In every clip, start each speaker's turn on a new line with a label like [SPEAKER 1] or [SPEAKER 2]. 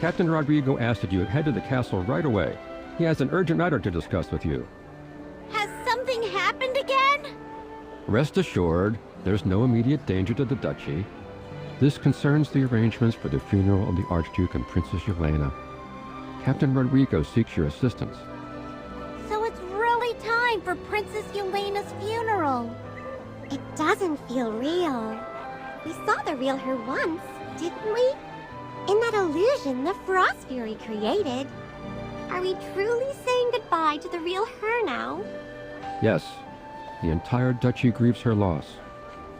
[SPEAKER 1] Captain Rodrigo asked that you head to the castle right away. He has an urgent matter to discuss with you.
[SPEAKER 2] Has something happened again?
[SPEAKER 1] Rest assured, there's no immediate danger to the duchy. This concerns the arrangements for the funeral of the Archduke and Princess Yolena. Captain Rodrigo seeks your assistance.
[SPEAKER 2] So it's really time for Princess Yolena's funeral.
[SPEAKER 3] It doesn't feel real. We saw the real her once, didn't we? In that illusion the Frost Fury created. Are we truly saying goodbye to the real her now?
[SPEAKER 1] Yes, the entire duchy grieves her loss.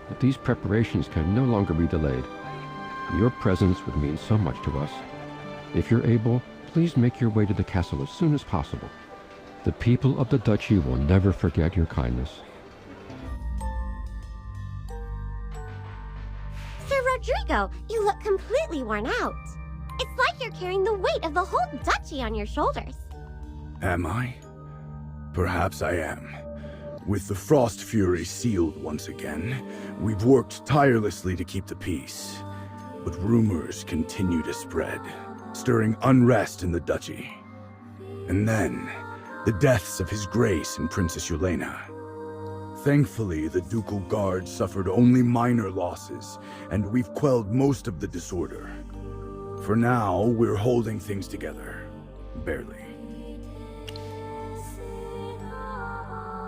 [SPEAKER 1] But these preparations can no longer be delayed. Your presence would mean so much to us. If you're able, please make your way to the castle as soon as possible. The people of the duchy will never forget your kindness.
[SPEAKER 3] Sir Rodrigo, you look completely worn out. It's like you're carrying the weight of the whole duchy on your shoulders.
[SPEAKER 4] Am I? Perhaps I am. With the Frost Fury sealed once again, we've worked tirelessly to keep the peace. But rumors continue to spread, stirring unrest in the duchy. And then, the deaths of His Grace and Princess Yolena. Thankfully, the Ducal Guard suffered only minor losses, and we've quelled most of the disorder. For now, we're holding things together. Barely.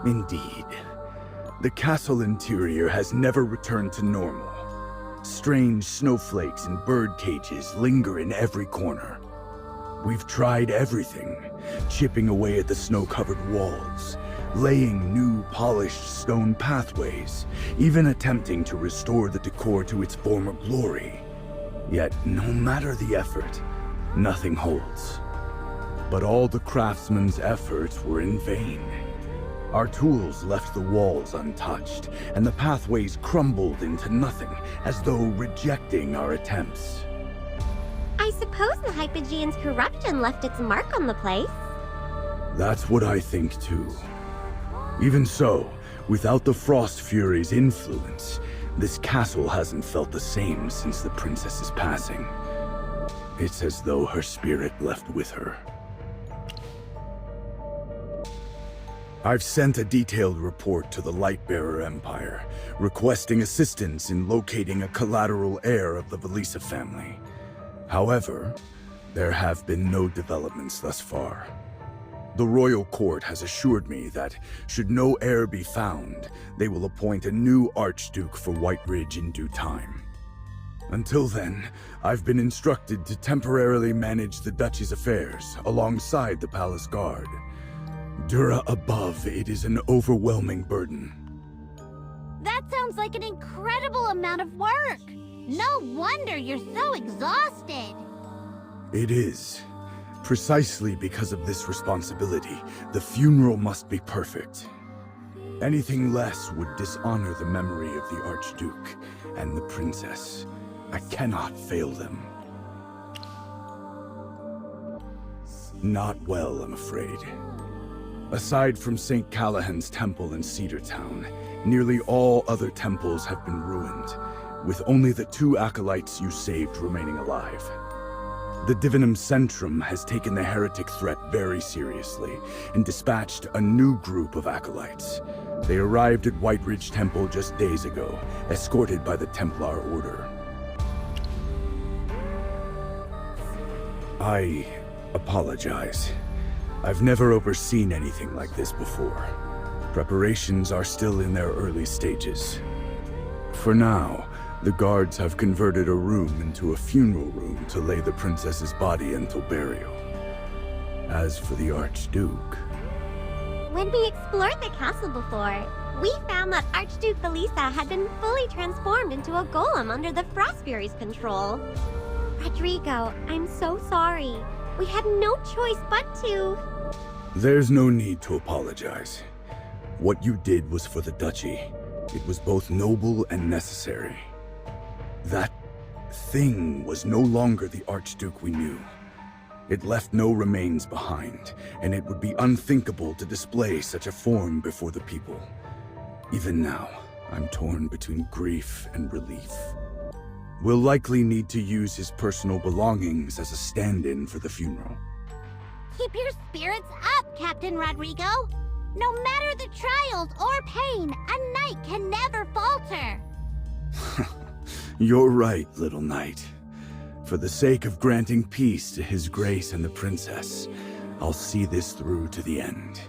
[SPEAKER 4] Indeed. The castle interior has never returned to normal. Strange snowflakes and bird cages linger in every corner. We've tried everything, chipping away at the snow-covered walls, laying new polished stone pathways, even attempting to restore the decor to its former glory. Yet, no matter the effort, nothing holds. But all the craftsmen's efforts were in vain. Our tools left the walls untouched, and the pathways crumbled into nothing, as though rejecting our attempts.
[SPEAKER 3] I suppose the Hypogean's corruption left its mark on the place.
[SPEAKER 4] That's what I think too. Even so, without the Frost Fury's influence, this castle hasn't felt the same since the princess's passing. It's as though her spirit left with her. I've sent a detailed report to the Lightbearer Empire, requesting assistance in locating a collateral heir of the Velisa family. However, there have been no developments thus far. The royal court has assured me that, should no heir be found, they will appoint a new Archduke for White Ridge in due time. Until then, I've been instructed to temporarily manage the duchy's affairs alongside the palace guard. Dura above, it is an overwhelming burden.
[SPEAKER 2] That sounds like an incredible amount of work. No wonder you're so exhausted.
[SPEAKER 4] It is. Precisely because of this responsibility, the funeral must be perfect. Anything less would dishonor the memory of the Archduke and the princess. I cannot fail them. Not well, I'm afraid. Aside from St. Callahan's temple in Cedar Town, nearly all other temples have been ruined, with only the 2 acolytes you saved remaining alive. The Divinum Centrum has taken the heretic threat very seriously and dispatched a new group of acolytes. They arrived at White Ridge Temple just days ago, escorted by the Templar Order. I apologize. I've never overseen anything like this before. Preparations are still in their early stages. For now, the guards have converted a room into a funeral room to lay the princess's body until burial. As for the Archduke...
[SPEAKER 3] When we explored the castle before, we found that Archduke Velisa had been fully transformed into a golem under the Frost Fury's control. Rodrigo, I'm so sorry. We had no choice but to...
[SPEAKER 4] There's no need to apologize. What you did was for the duchy. It was both noble and necessary. That thing was no longer the Archduke we knew. It left no remains behind, and it would be unthinkable to display such a form before the people. Even now, I'm torn between grief and relief. We'll likely need to use his personal belongings as a stand-in for the funeral.
[SPEAKER 2] Keep your spirits up, Captain Rodrigo. No matter the trials or pain, a knight can never falter.
[SPEAKER 4] You're right, little knight. For the sake of granting peace to His Grace and the Princess, I'll see this through to the end.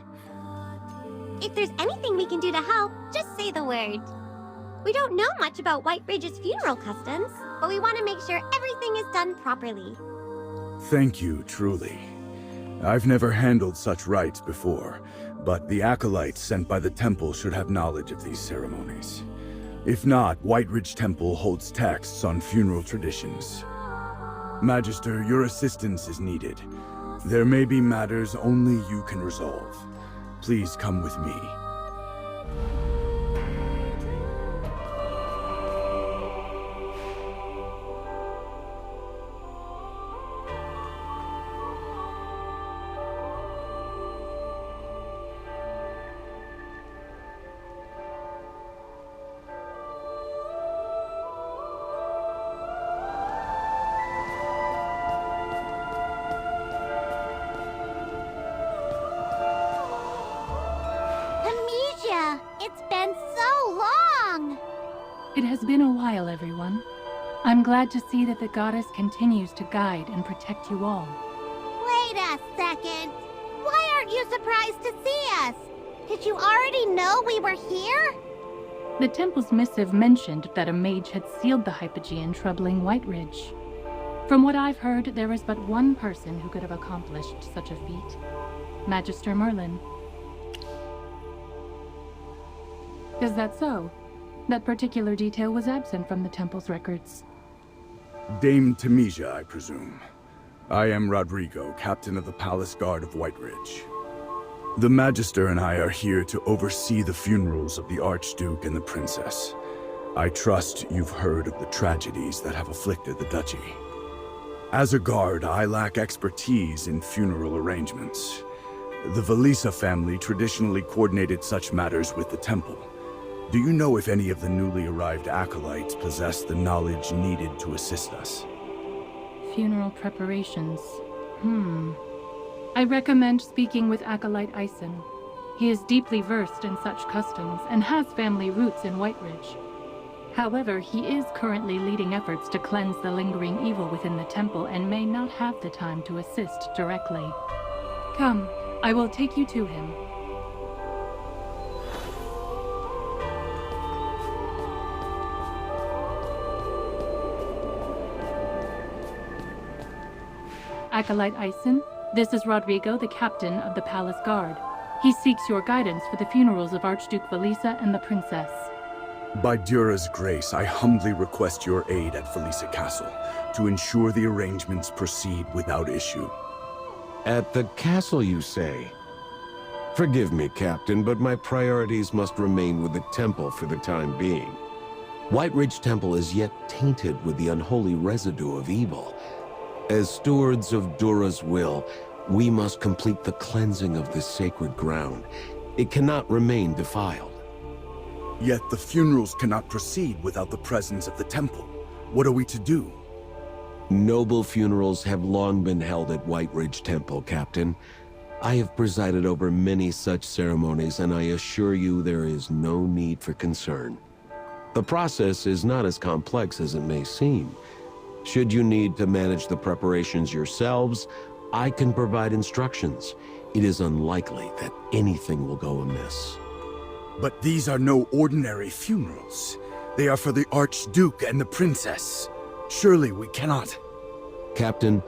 [SPEAKER 3] If there's anything we can do to help, just say the word. We don't know much about White Ridge's funeral customs, but we want to make sure everything is done properly.
[SPEAKER 4] Thank you, truly. I've never handled such rites before, but the acolytes sent by the temple should have knowledge of these ceremonies. If not, White Ridge Temple holds texts on funeral traditions. Magister, your assistance is needed. There may be matters only you can resolve. Please come with me.
[SPEAKER 2] It's been so long!
[SPEAKER 5] It has been a while, everyone. I'm glad to see that the goddess continues to guide and protect you all.
[SPEAKER 2] Wait a second. Why aren't you surprised to see us? Did you already know we were here?
[SPEAKER 5] The temple's missive mentioned that a mage had sealed the Hypogean troubling White Ridge. From what I've heard, there is but one person who could have accomplished such a feat. Magister Merlin. Is that so? That particular detail was absent from the temple's records.
[SPEAKER 4] Dame Temisia, I presume. I am Rodrigo, captain of the Palace Guard of White Ridge. The Magister and I are here to oversee the funerals of the Archduke and the Princess. I trust you've heard of the tragedies that have afflicted the Duchy. As a guard, I lack expertise in funeral arrangements. The Velisa family traditionally coordinated such matters with the temple. Do you know if any of the newly arrived acolytes possess the knowledge needed to assist us?
[SPEAKER 5] Funeral preparations. I recommend speaking with Acolyte Eisen. He is deeply versed in such customs and has family roots in White Ridge. However, he is currently leading efforts to cleanse the lingering evil within the temple and may not have the time to assist directly. Come, I will take you to him. Acolyte Eisen, this is Rodrigo, the captain of the Palace Guard. He seeks your guidance for the funerals of Archduke Velisa and the Princess.
[SPEAKER 4] By Dura's grace, I humbly request your aid at Velisa Castle to ensure the arrangements proceed without issue.
[SPEAKER 6] At the castle, you say? Forgive me, Captain, but my priorities must remain with the temple for the time being. White Ridge Temple is yet tainted with the unholy residue of evil. As stewards of Dura's will, we must complete the cleansing of this sacred ground. It cannot remain defiled.
[SPEAKER 4] Yet the funerals cannot proceed without the presence of the temple. What are we to do?
[SPEAKER 6] Noble funerals have long been held at White Ridge Temple, Captain. I have presided over many such ceremonies, and I assure you there is no need for concern. The process is not as complex as it may seem. Should you need to manage the preparations yourselves, I can provide instructions. It is unlikely that anything will go amiss.
[SPEAKER 4] But these are no ordinary funerals. They are for the Archduke and the Princess. Surely we cannot...
[SPEAKER 6] Captain,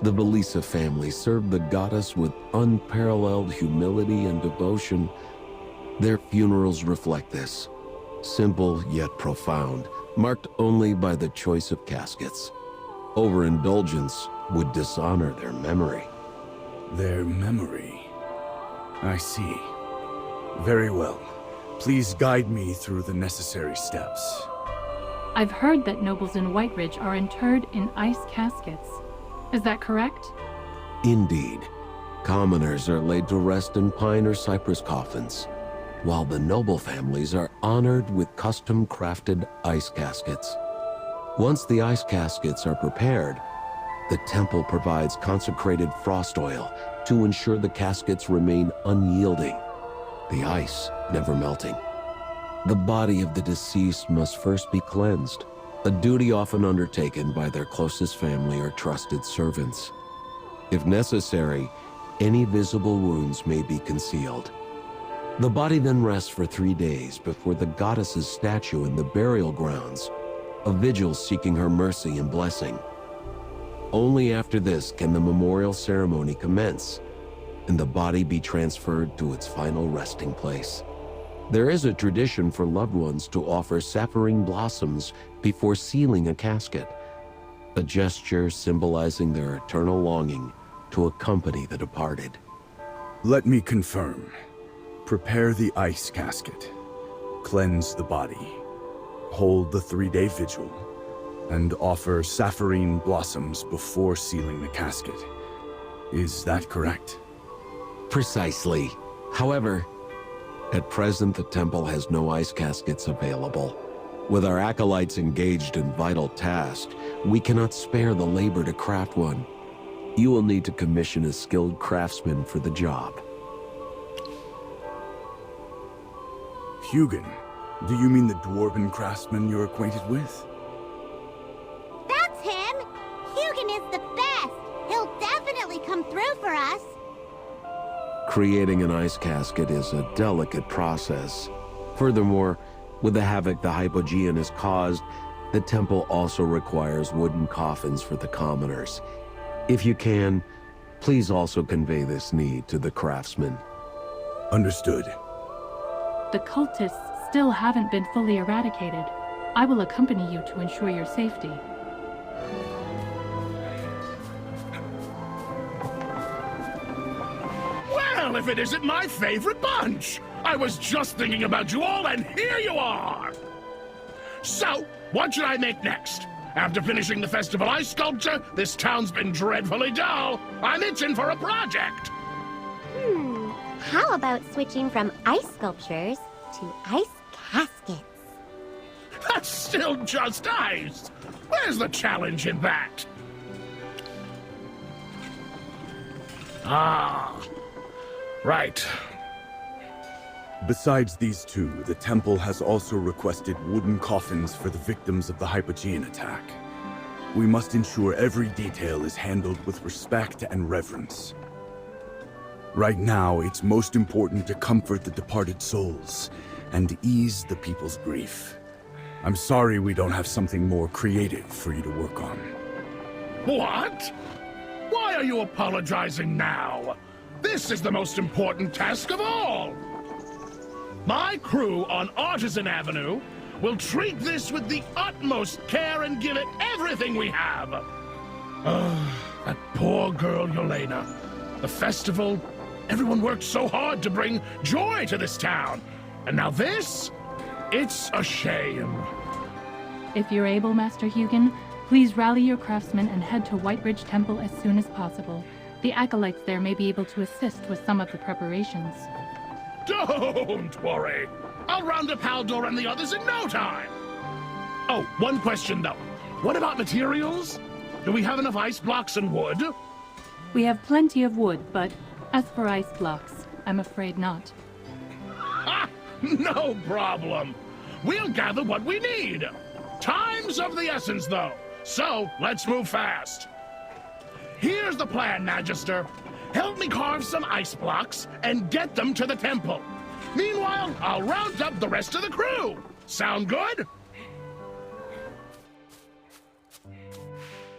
[SPEAKER 6] the Velisa family served the goddess with unparalleled humility and devotion. Their funerals reflect this. Simple yet profound, marked only by the choice of caskets. Overindulgence would dishonor their memory.
[SPEAKER 4] Their memory? I see. Very well. Please guide me through the necessary steps.
[SPEAKER 5] I've heard that nobles in White Ridge are interred in ice caskets. Is that correct?
[SPEAKER 6] Indeed. Commoners are laid to rest in pine or cypress coffins, while the noble families are honored with custom-crafted ice caskets. Once the ice caskets are prepared, the temple provides consecrated frost oil to ensure the caskets remain unyielding, the ice never melting. The body of the deceased must first be cleansed, a duty often undertaken by their closest family or trusted servants. If necessary, any visible wounds may be concealed. The body then rests for 3 days before the goddess's statue in the burial grounds, a vigil seeking her mercy and blessing. Only after this can the memorial ceremony commence and the body be transferred to its final resting place. There is a tradition for loved ones to offer sapphire blossoms before sealing a casket, a gesture symbolizing their eternal longing to accompany the departed.
[SPEAKER 4] Let me confirm. Prepare the ice casket, cleanse the body, hold the 3-day vigil, and offer sapphire blossoms before sealing the casket. Is that correct?
[SPEAKER 6] Precisely. However, at present the temple has no ice caskets available. With our acolytes engaged in vital tasks, we cannot spare the labor to craft one. You will need to commission a skilled craftsman for the job.
[SPEAKER 4] Hugin, do you mean the dwarven craftsman you're acquainted with?
[SPEAKER 2] That's him! Hugin is the best! He'll definitely come through for us!
[SPEAKER 6] Creating an ice casket is a delicate process. Furthermore, with the havoc the Hypogean has caused, the temple also requires wooden coffins for the commoners. If you can, please also convey this need to the craftsman.
[SPEAKER 4] Understood.
[SPEAKER 5] The cultists still haven't been fully eradicated. I will accompany you to ensure your safety.
[SPEAKER 7] Well, if it isn't my favorite bunch! I was just thinking about you all, and here you are! So, what should I make next? After finishing the festival ice sculpture, this town's been dreadfully dull. I'm itching for a project!
[SPEAKER 3] How about switching from ice sculptures to ice caskets?
[SPEAKER 7] That's still just ice! Where's the challenge in that? Ah, right.
[SPEAKER 4] Besides these two, the temple has also requested wooden coffins for the victims of the Hypogean attack. We must ensure every detail is handled with respect and reverence. Right now, it's most important to comfort the departed souls and ease the people's grief. I'm sorry we don't have something more creative for you to work on.
[SPEAKER 7] What? Why are you apologizing now? This is the most important task of all! My crew on Artisan Avenue will treat this with the utmost care and give it everything we have! That poor girl Yolena. The festival, everyone worked so hard to bring joy to this town. And now this? It's a shame.
[SPEAKER 5] If you're able, Master Hugin, please rally your craftsmen and head to Whiteridge Temple as soon as possible. The acolytes there may be able to assist with some of the preparations.
[SPEAKER 7] Don't worry. I'll round up Haldor and the others in no time. Oh, one question though. What about materials? Do we have enough ice blocks and wood?
[SPEAKER 5] We have plenty of wood, but as for ice blocks, I'm afraid not.
[SPEAKER 7] Ha! No problem. We'll gather what we need. Time's of the essence, though. So, let's move fast. Here's the plan, Magister. Help me carve some ice blocks and get them to the temple. Meanwhile, I'll round up the rest of the crew. Sound good?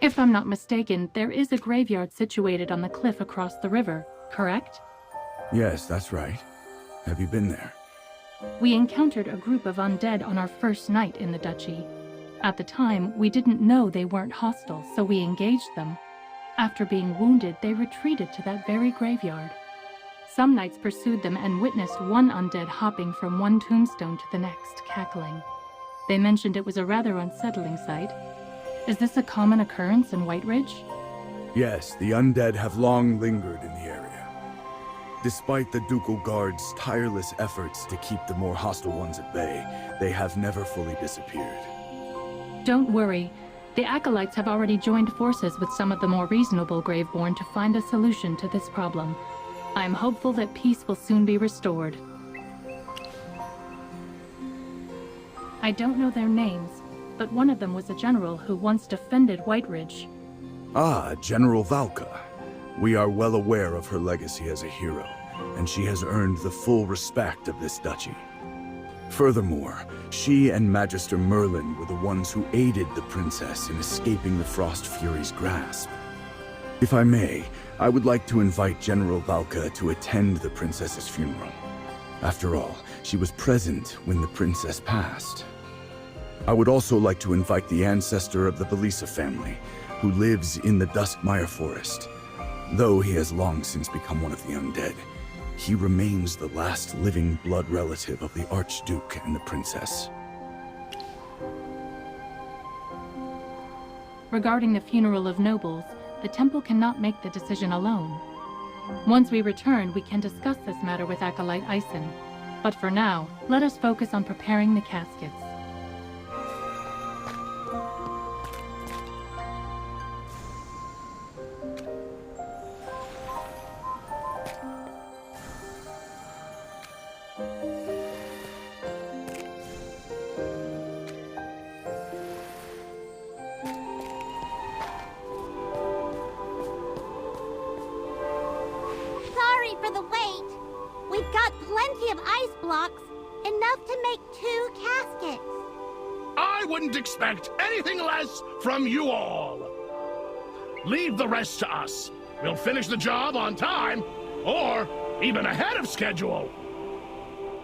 [SPEAKER 5] If I'm not mistaken, there is a graveyard situated on the cliff across the river, correct?
[SPEAKER 4] Yes, that's right. Have you been there?
[SPEAKER 5] We encountered a group of undead on our first night in the duchy. At the time, we didn't know they weren't hostile, so we engaged them. After being wounded, they retreated to that very graveyard. Some knights pursued them and witnessed one undead hopping from one tombstone to the next, cackling. They mentioned it was a rather unsettling sight. Is this a common occurrence in Whiteridge?
[SPEAKER 4] Yes, the undead have long lingered in the area. Despite the Ducal Guard's tireless efforts to keep the more hostile ones at bay, they have never fully disappeared.
[SPEAKER 5] Don't worry. The Acolytes have already joined forces with some of the more reasonable Graveborn to find a solution to this problem. I am hopeful that peace will soon be restored. I don't know their names, but one of them was a general who once defended White Ridge.
[SPEAKER 4] Ah, General Valka. We are well aware of her legacy as a hero, and she has earned the full respect of this duchy. Furthermore, she and Magister Merlin were the ones who aided the princess in escaping the Frost Fury's grasp. If I may, I would like to invite General Valka to attend the princess's funeral. After all, she was present when the princess passed. I would also like to invite the ancestor of the Belisa family, who lives in the Duskmire Forest. Though he has long since become one of the undead, he remains the last living blood relative of the Archduke and the princess.
[SPEAKER 5] Regarding the funeral of nobles, the temple cannot make the decision alone. Once we return, we can discuss this matter with Acolyte Ison. But for now, let us focus on preparing the caskets.
[SPEAKER 2] Sorry for the wait. We've got plenty of ice blocks, enough to make 2 caskets.
[SPEAKER 7] I wouldn't expect anything less from you all. Leave the rest to us. We'll finish the job on time, or even ahead of schedule.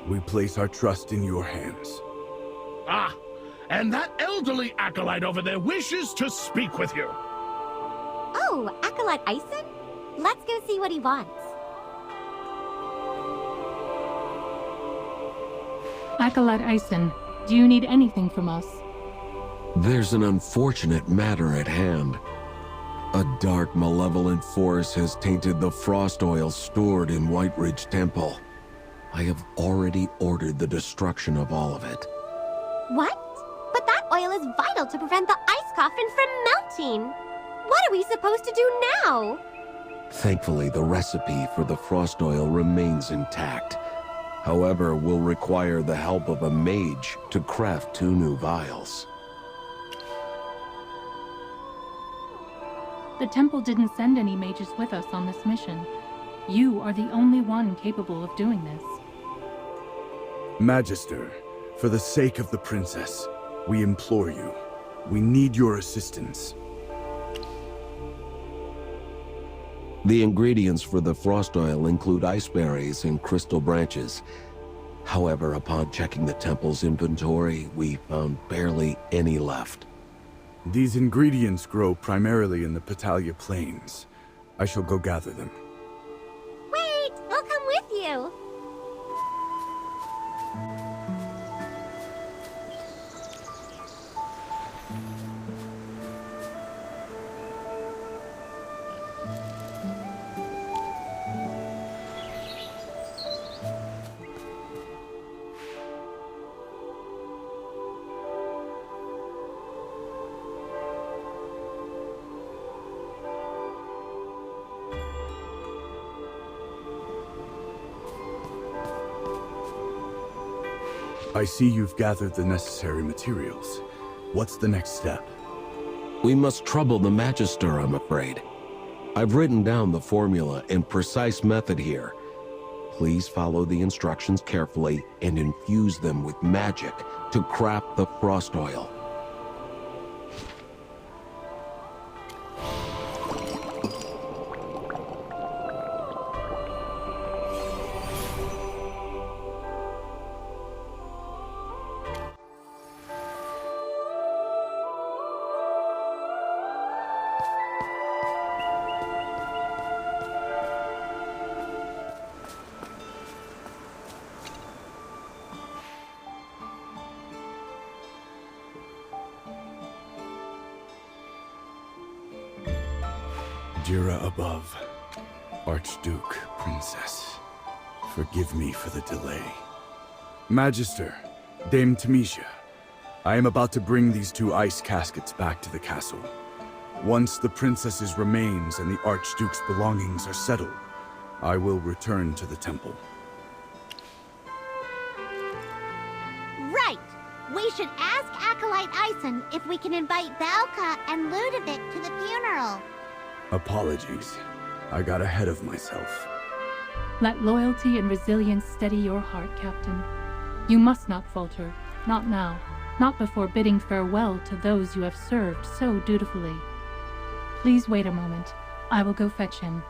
[SPEAKER 4] We place our trust in your hands.
[SPEAKER 7] Ah, and that elderly acolyte over there wishes to speak with you.
[SPEAKER 3] Oh, Acolyte Ison? Let's go see what he wants.
[SPEAKER 5] Acolyte Ison, do you need anything from us?
[SPEAKER 6] There's an unfortunate matter at hand. A dark, malevolent force has tainted the frost oil stored in White Ridge Temple. I have already ordered the destruction of all of it.
[SPEAKER 3] What? But that oil is vital to prevent the ice coffin from melting. What are we supposed to do now?
[SPEAKER 6] Thankfully, the recipe for the frost oil remains intact. However, we'll require the help of a mage to craft 2 new vials.
[SPEAKER 5] The temple didn't send any mages with us on this mission. You are the only one capable of doing this.
[SPEAKER 4] Magister, for the sake of the princess, we implore you. We need your assistance.
[SPEAKER 6] The ingredients for the frost oil include ice berries and crystal branches. However, upon checking the temple's inventory, we found barely any left.
[SPEAKER 4] These ingredients grow primarily in the Patalia Plains. I shall go gather them.
[SPEAKER 3] Wait, we'll come with you.
[SPEAKER 4] I see you've gathered the necessary materials. What's the next step?
[SPEAKER 6] We must trouble the Magister, I'm afraid. I've written down the formula and precise method here. Please follow the instructions carefully and infuse them with magic to craft the frost oil.
[SPEAKER 4] Jira above, Archduke, Princess, forgive me for the delay. Magister, Dame Tamisha, I am about to bring these 2 ice caskets back to the castle. Once the princess's remains and the Archduke's belongings are settled, I will return to the temple.
[SPEAKER 2] Right! We should ask Acolyte Ison if we can invite Valka and Ludovic to the funeral.
[SPEAKER 4] Apologies. I got ahead of myself.
[SPEAKER 5] Let loyalty and resilience steady your heart, Captain. You must not falter. Not now. Not before bidding farewell to those you have served so dutifully. Please wait a moment. I will go fetch him.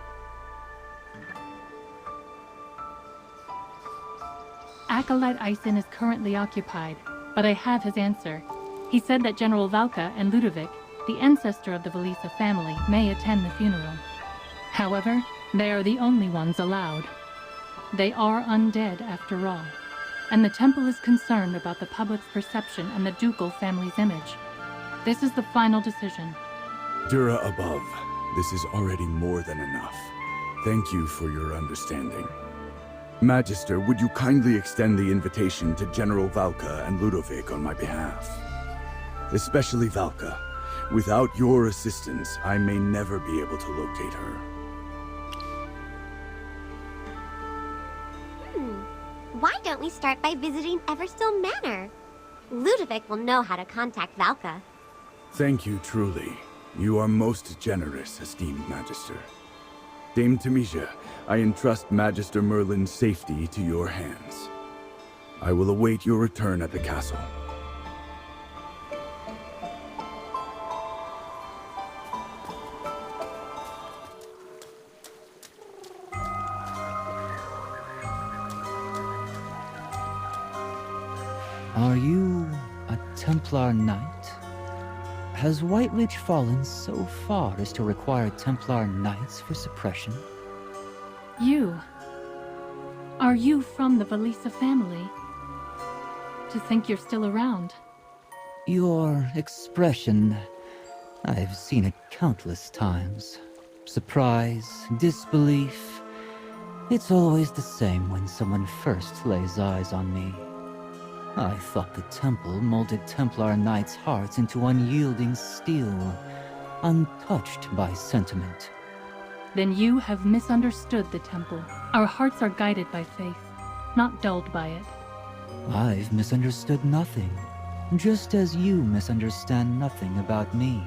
[SPEAKER 5] Acolyte Ison is currently occupied, but I have his answer. He said that General Valka and Ludovic, the ancestor of the Velisa family, may attend the funeral. However, they are the only ones allowed. They are undead after all, and the temple is concerned about the public's perception and the ducal family's image. This is the final decision.
[SPEAKER 4] Dura above, this is already more than enough. Thank you for your understanding. Magister, would you kindly extend the invitation to General Valka and Ludovic on my behalf? Especially Valka. Without your assistance, I may never be able to locate her.
[SPEAKER 3] Why don't we start by visiting Everstill Manor? Ludovic will know how to contact Valka.
[SPEAKER 4] Thank you truly. You are most generous, esteemed Magister. Dame Tamisha, I entrust Magister Merlin's safety to your hands. I will await your return at the castle.
[SPEAKER 8] Are you a Templar Knight? Has White Ridge fallen so far as to require Templar Knights for suppression?
[SPEAKER 5] You. Are you from the Velisa family? To think you're still around.
[SPEAKER 8] Your expression, I've seen it countless times. Surprise, disbelief. It's always the same when someone first lays eyes on me. I thought the temple molded Templar Knights' hearts into unyielding steel, untouched by sentiment.
[SPEAKER 5] Then you have misunderstood the temple. Our hearts are guided by faith, not dulled by it.
[SPEAKER 8] I've misunderstood nothing, just as you misunderstand nothing about me.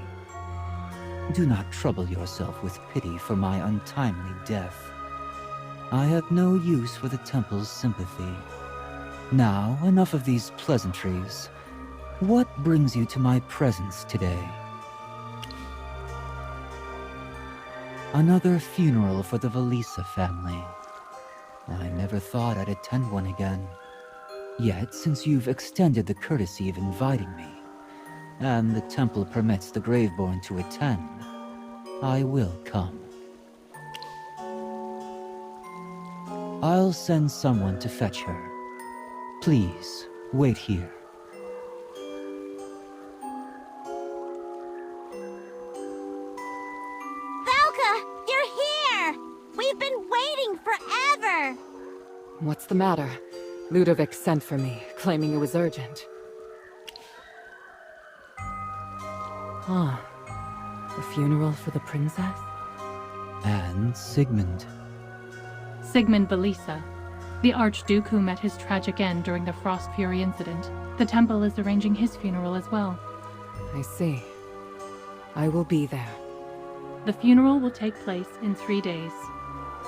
[SPEAKER 8] Do not trouble yourself with pity for my untimely death. I have no use for the temple's sympathy. Now, enough of these pleasantries. What brings you to my presence today? Another funeral for the Velisa family. I never thought I'd attend one again. Yet, since you've extended the courtesy of inviting me, and the temple permits the Graveborn to attend, I will come. I'll send someone to fetch her. Please, wait here.
[SPEAKER 2] Valka, you're here! We've been waiting forever!
[SPEAKER 9] What's the matter? Ludovic sent for me, claiming it was urgent. Ah, the funeral for the princess?
[SPEAKER 8] And Sigmund.
[SPEAKER 5] Sigmund Velisa, the Archduke who met his tragic end during the Frost Fury incident. The temple is arranging his funeral as well.
[SPEAKER 9] I see. I will be there.
[SPEAKER 5] The funeral will take place in 3 days.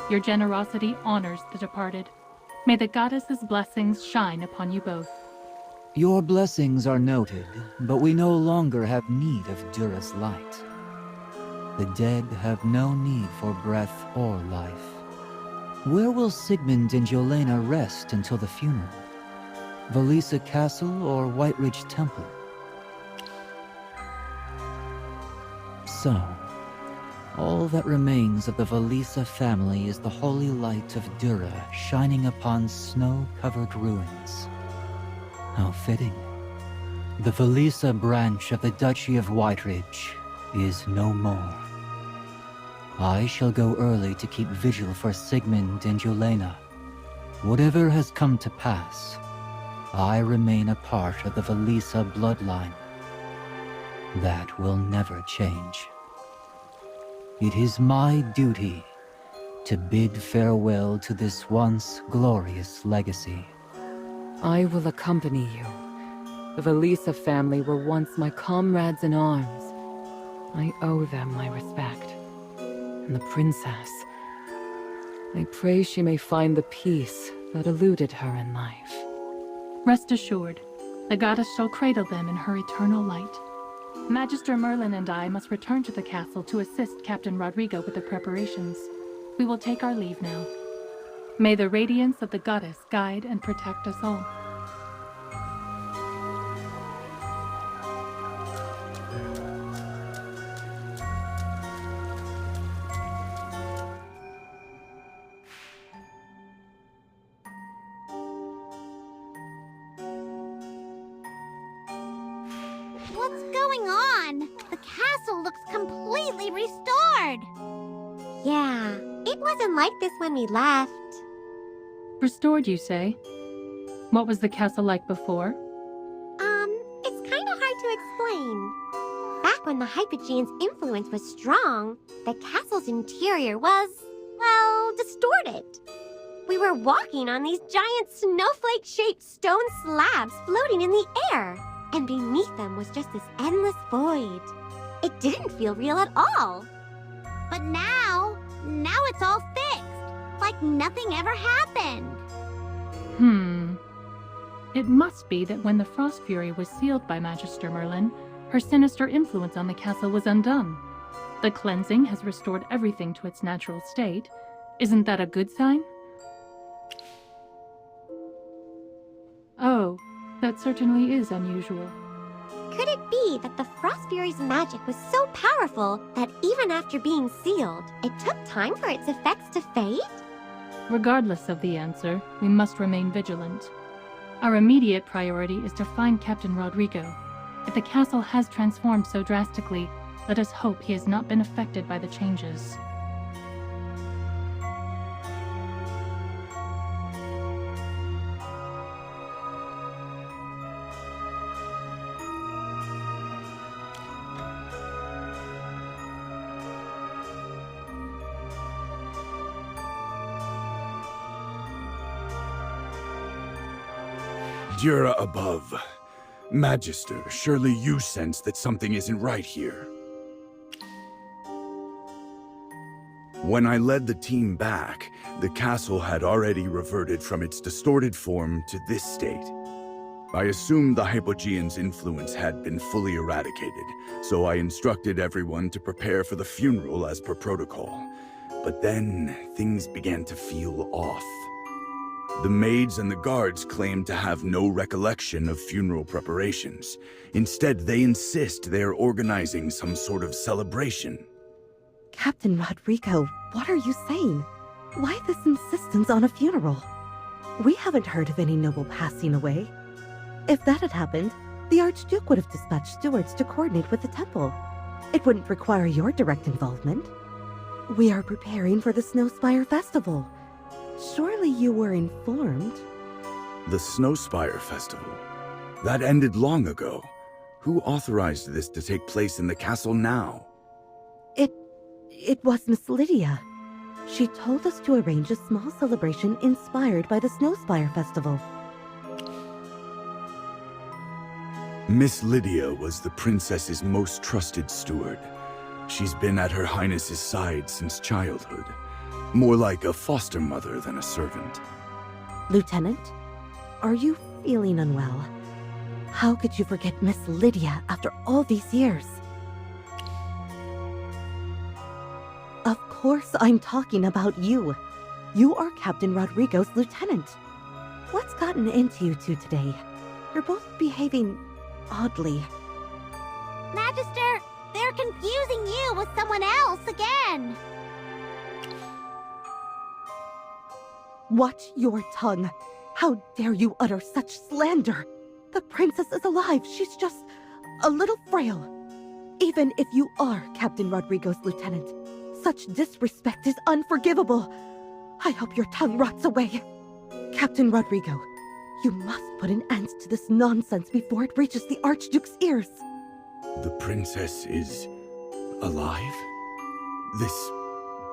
[SPEAKER 5] Your generosity honors the departed. May the goddess's blessings shine upon you both.
[SPEAKER 8] Your blessings are noted, but we no longer have need of Dura's light. The dead have no need for breath or life. Where will Sigmund and Yolena rest until the funeral? Velisa Castle or White Ridge Temple? So, all that remains of the Velisa family is the holy light of Dura shining upon snow-covered ruins. How fitting. The Velisa branch of the Duchy of White Ridge is no more. I shall go early to keep vigil for Sigmund and Yolena. Whatever has come to pass, I remain a part of the Velisa bloodline. That will never change. It is my duty to bid farewell to this once glorious legacy.
[SPEAKER 9] I will accompany you. The Velisa family were once my comrades in arms. I owe them my respect. And the princess, I pray she may find the peace that eluded her in life.
[SPEAKER 5] Rest assured, the goddess shall cradle them in her eternal light. Magister Merlin and I must return to the castle to assist Captain Rodrigo with the preparations. We will take our leave now. May the radiance of the goddess guide and protect us all.
[SPEAKER 2] What's going on? The castle looks completely restored.
[SPEAKER 3] Yeah, it wasn't like this when we left.
[SPEAKER 5] Restored, you say? What was the castle like before?
[SPEAKER 3] It's kind of hard to explain. Back when the Hypogean's influence was strong, the castle's interior was, well, distorted. We were walking on these giant snowflake-shaped stone slabs floating in the air, and beneath them was just this endless void. It didn't feel real at all.
[SPEAKER 2] But now it's all fixed. Like nothing ever happened.
[SPEAKER 5] It must be that when the Frost Fury was sealed by Magister Merlin, her sinister influence on the castle was undone. The cleansing has restored everything to its natural state. Isn't that a good sign? Oh, that certainly is unusual.
[SPEAKER 3] Could it be that the Frost Fury's magic was so powerful that even after being sealed, it took time for its effects to fade?
[SPEAKER 5] Regardless of the answer, we must remain vigilant. Our immediate priority is to find Captain Rodrigo. If the castle has transformed so drastically, let us hope he has not been affected by the changes.
[SPEAKER 4] Jura above. Magister, surely you sense that something isn't right here. When I led the team back, the castle had already reverted from its distorted form to this state. I assumed the Hypogean's influence had been fully eradicated, so I instructed everyone to prepare for the funeral as per protocol. But then, things began to feel off. The maids and the guards claim to have no recollection of funeral preparations. Instead, they insist they're organizing some sort of celebration.
[SPEAKER 10] Captain Rodrigo, what are you saying? Why this insistence on a funeral? We haven't heard of any noble passing away. If that had happened, the Archduke would have dispatched stewards to coordinate with the temple. It wouldn't require your direct involvement. We are preparing for the Snowspire Festival. Surely you were informed?
[SPEAKER 4] The Snowspire Festival? That ended long ago. Who authorized this to take place in the castle now?
[SPEAKER 10] It was Miss Lydia. She told us to arrange a small celebration inspired by the Snowspire Festival.
[SPEAKER 4] Miss Lydia was the princess's most trusted steward. She's been at Her Highness's side since childhood. More like a foster mother than a servant.
[SPEAKER 10] Lieutenant, are you feeling unwell? How could you forget Miss Lydia after all these years? Of course I'm talking about you. You are Captain Rodrigo's lieutenant. What's gotten into you two today? You're both behaving oddly.
[SPEAKER 2] Magister, they're confusing you with someone else again.
[SPEAKER 10] Watch your tongue. How dare you utter such slander? The princess is alive. She's just a little frail. Even if you are Captain Rodrigo's lieutenant, such disrespect is unforgivable. I hope your tongue rots away. Captain Rodrigo, You must put an end to this nonsense before it reaches the Archduke's ears.
[SPEAKER 4] The princess is alive? This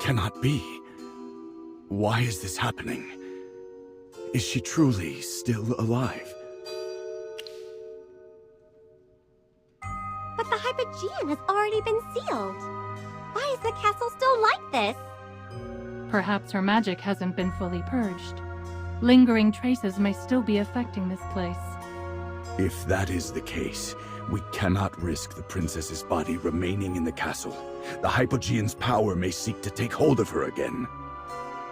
[SPEAKER 4] cannot be. Why is this happening? Is she truly still alive?
[SPEAKER 3] But the Hypogean has already been sealed. Why is the castle still like this?
[SPEAKER 5] Perhaps her magic hasn't been fully purged. Lingering traces may still be affecting this place.
[SPEAKER 4] If that is the case, we cannot risk the princess's body remaining in the castle. The Hypogean's power may seek to take hold of her again.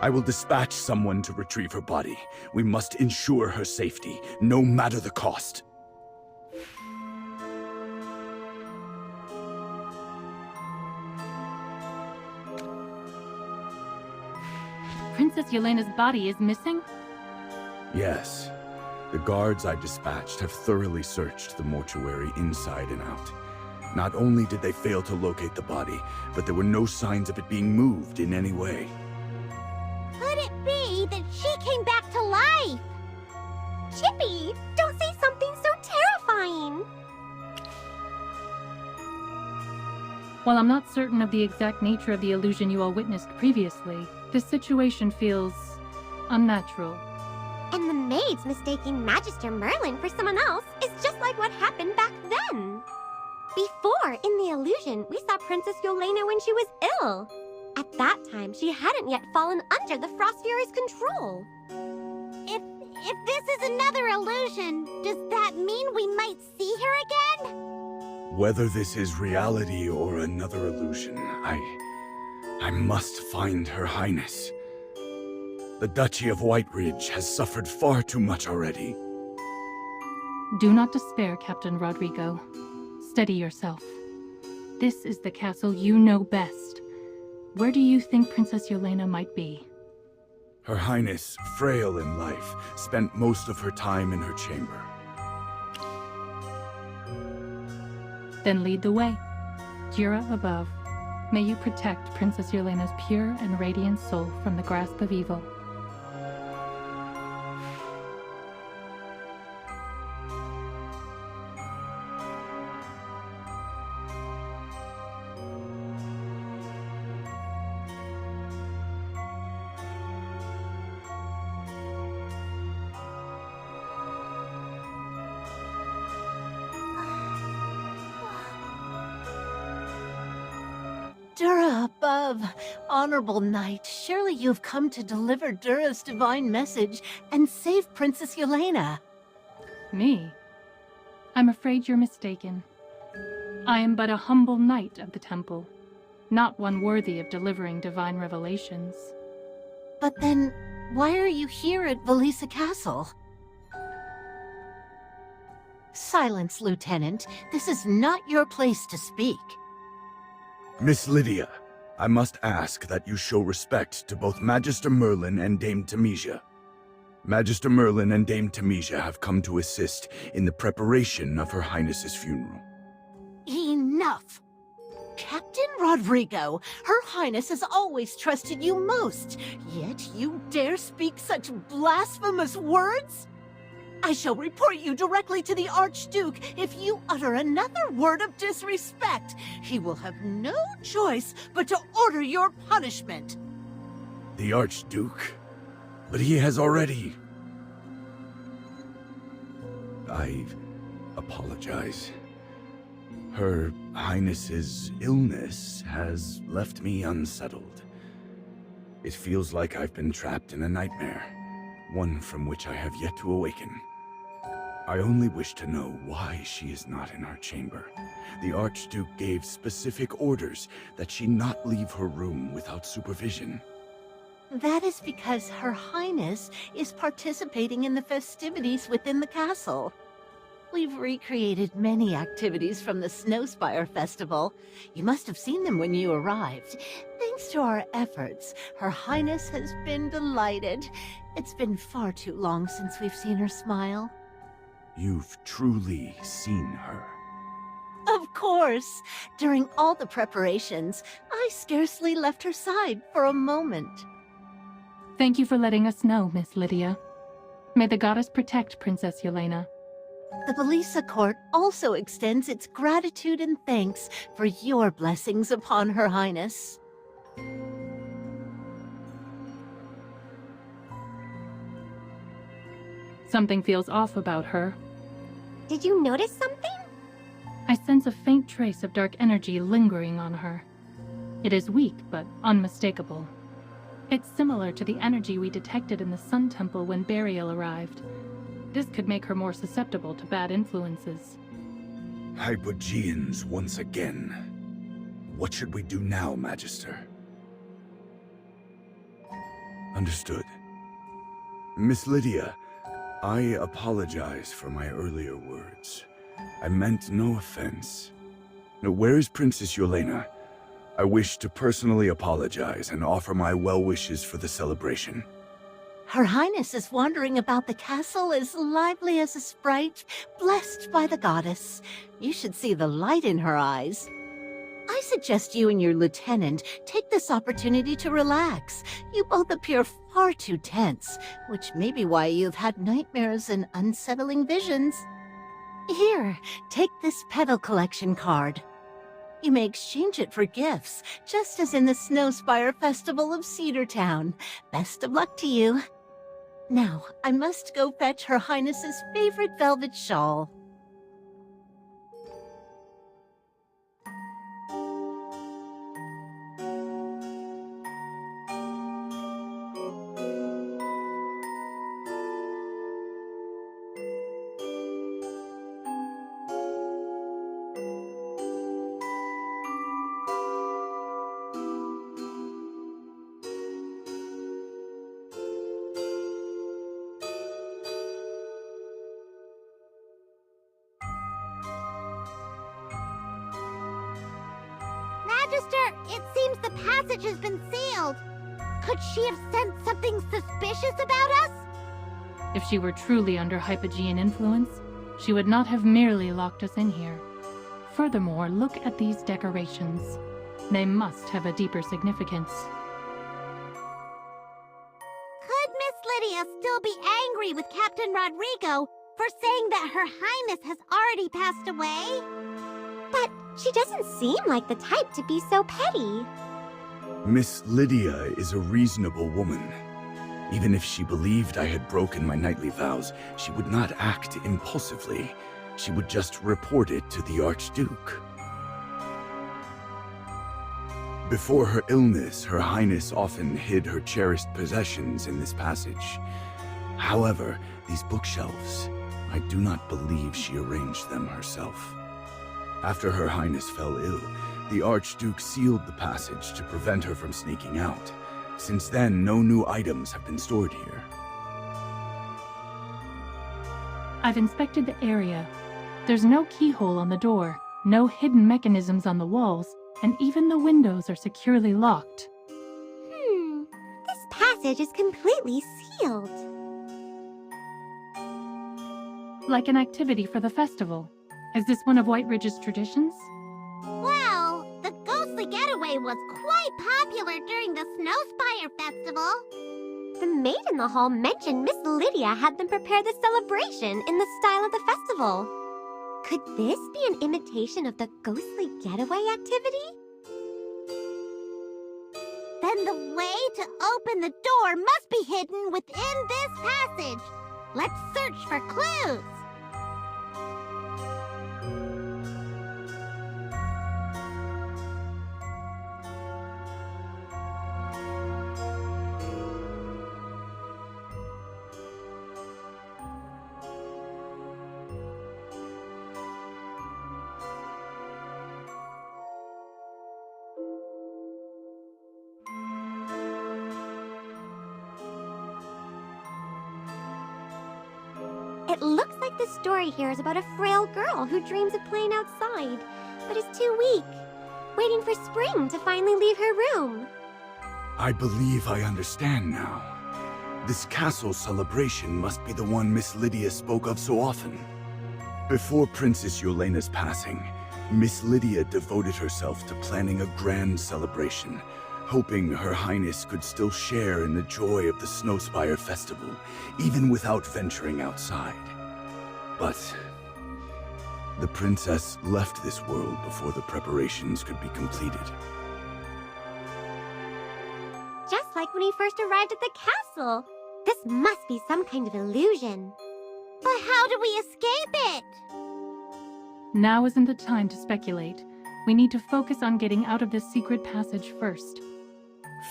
[SPEAKER 4] I will dispatch someone to retrieve her body. We must ensure her safety, no matter the cost.
[SPEAKER 5] Princess Yolena's body is missing?
[SPEAKER 4] Yes. The guards I dispatched have thoroughly searched the mortuary inside and out. Not only did they fail to locate the body, but there were no signs of it being moved in any way.
[SPEAKER 2] Could it be that she came back to life?
[SPEAKER 3] Chippy, don't say something so terrifying!
[SPEAKER 5] While I'm not certain of the exact nature of the illusion you all witnessed previously, this situation feels unnatural.
[SPEAKER 3] And the maids mistaking Magister Merlin for someone else is just like what happened back then. Before, in the illusion, we saw Princess Yolena when she was ill. At that time, she hadn't yet fallen under the Frost Fury's control.
[SPEAKER 2] If this is another illusion, does that mean we might see her again?
[SPEAKER 4] Whether this is reality or another illusion, I must find Her Highness. The Duchy of Whiteridge has suffered far too much already.
[SPEAKER 5] Do not despair, Captain Rodrigo. Steady yourself. This is the castle you know best. Where do you think Princess Yolena might be?
[SPEAKER 4] Her Highness, frail in life, spent most of her time in her chamber.
[SPEAKER 5] Then lead the way. Jira above. May you protect Princess Yolena's pure and radiant soul from the grasp of evil.
[SPEAKER 11] Dura above, honorable knight, surely you have come to deliver Dura's divine message and save Princess Yolena.
[SPEAKER 5] Me? I'm afraid you're mistaken. I am but a humble knight of the temple, not one worthy of delivering divine revelations.
[SPEAKER 11] But then, why are you here at Valisa Castle? Silence, Lieutenant. This is not your place to speak.
[SPEAKER 4] Miss Lydia, I must ask that you show respect to both Magister Merlin and Dame Temisia. Magister Merlin and Dame Temisia have come to assist in the preparation of Her Highness's funeral.
[SPEAKER 11] Enough! Captain Rodrigo, Her Highness has always trusted you most, yet you dare speak such blasphemous words? I shall report you directly to the Archduke if you utter another word of disrespect. He will have no choice but to order your punishment.
[SPEAKER 4] The Archduke? But he has already... I apologize. Her Highness's illness has left me unsettled. It feels like I've been trapped in a nightmare, one from which I have yet to awaken. I only wish to know why she is not in our chamber. The Archduke gave specific orders that she not leave her room without supervision.
[SPEAKER 11] That is because Her Highness is participating in the festivities within the castle. We've recreated many activities from the Snowspire Festival. You must have seen them when you arrived. Thanks to our efforts, Her Highness has been delighted. It's been far too long since we've seen her smile.
[SPEAKER 4] You've truly seen her.
[SPEAKER 11] Of course! During all the preparations, I scarcely left her side for a moment.
[SPEAKER 5] Thank you for letting us know, Miss Lydia. May the goddess protect Princess Yolena.
[SPEAKER 11] The Belisa court also extends its gratitude and thanks for your blessings upon Her Highness.
[SPEAKER 5] Something feels off about her.
[SPEAKER 3] Did you notice something?
[SPEAKER 5] I sense a faint trace of dark energy lingering on her. It is weak, but unmistakable. It's similar to the energy we detected in the Sun Temple when Burial arrived. This could make her more susceptible to bad influences.
[SPEAKER 4] Hypogeans once again. What should we do now, Magister? Understood. Miss Lydia, I apologize for my earlier words. I meant no offense. Now, where is Princess Yolena? I wish to personally apologize and offer my well wishes for the celebration.
[SPEAKER 11] Her Highness is wandering about the castle as lively as a sprite, blessed by the goddess. You should see the light in her eyes. I suggest you and your lieutenant take this opportunity to relax. You both appear far too tense, which may be why you've had nightmares and unsettling visions. Here, take this petal collection card. You may exchange it for gifts, just as in the Snowspire Festival of Cedartown. Best of luck to you. Now, I must go fetch Her Highness's favorite velvet shawl.
[SPEAKER 2] Magister, it seems the passage has been sealed. Could she have sensed something suspicious about us?
[SPEAKER 5] If she were truly under Hypogean influence, she would not have merely locked us in here. Furthermore, look at these decorations. They must have a deeper significance.
[SPEAKER 2] Could Miss Lydia still be angry with Captain Rodrigo for saying that Her Highness has already passed away?
[SPEAKER 3] But she doesn't seem like the type to be so petty.
[SPEAKER 4] Miss Lydia is a reasonable woman. Even if she believed I had broken my knightly vows, she would not act impulsively. She would just report it to the Archduke. Before her illness, Her Highness often hid her cherished possessions in this passage. However, these bookshelves, I do not believe she arranged them herself. After Her Highness fell ill, the Archduke sealed the passage to prevent her from sneaking out. Since then, no new items have been stored here.
[SPEAKER 5] I've inspected the area. There's no keyhole on the door, no hidden mechanisms on the walls, and even the windows are securely locked.
[SPEAKER 3] This passage is completely sealed.
[SPEAKER 5] Like an activity for the festival. Is this one of White Ridge's traditions?
[SPEAKER 2] Well, the ghostly getaway was quite popular during the Snowspire Festival.
[SPEAKER 3] The maid in the hall mentioned Miss Lydia had them prepare the celebration in the style of the festival. Could this be an imitation of the ghostly getaway activity?
[SPEAKER 2] Then the way to open the door must be hidden within this passage. Let's search for clues.
[SPEAKER 3] It looks like the story here is about a frail girl who dreams of playing outside, but is too weak, waiting for spring to finally leave her room.
[SPEAKER 4] I believe I understand now. This castle celebration must be the one Miss Lydia spoke of so often. Before Princess Yolena's passing, Miss Lydia devoted herself to planning a grand celebration, hoping Her Highness could still share in the joy of the Snowspire Festival, even without venturing outside. But the princess left this world before the preparations could be completed.
[SPEAKER 3] Just like when he first arrived at the castle. This must be some kind of illusion.
[SPEAKER 2] But how do we escape it?
[SPEAKER 5] Now isn't the time to speculate. We need to focus on getting out of this secret passage first.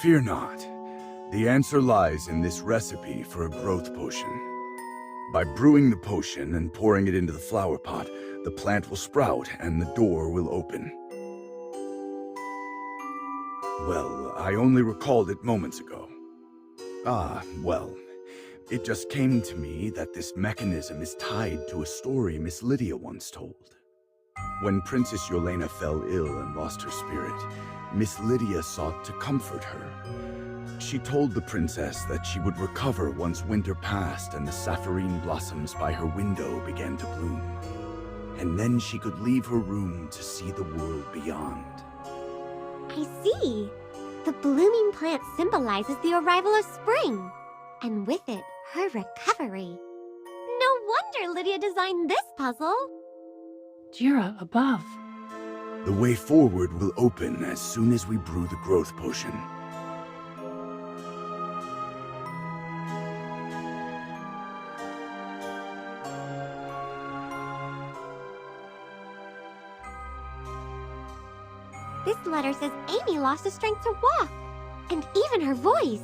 [SPEAKER 4] Fear not. The answer lies in this recipe for a growth potion. By brewing the potion and pouring it into the flower pot, the plant will sprout and the door will open. Well, I only recalled it moments ago. Well, it just came to me that this mechanism is tied to a story Miss Lydia once told. When Princess Yolena fell ill and lost her spirit, Miss Lydia sought to comfort her. She told the princess that she would recover once winter passed and the sapphirine blossoms by her window began to bloom. And then she could leave her room to see the world beyond.
[SPEAKER 3] I see. The blooming plant symbolizes the arrival of spring, and with it, her recovery. No wonder Lydia designed this puzzle.
[SPEAKER 5] Jira above.
[SPEAKER 4] The way forward will open as soon as we brew the growth potion.
[SPEAKER 3] This letter says Amy lost the strength to walk, and even her voice.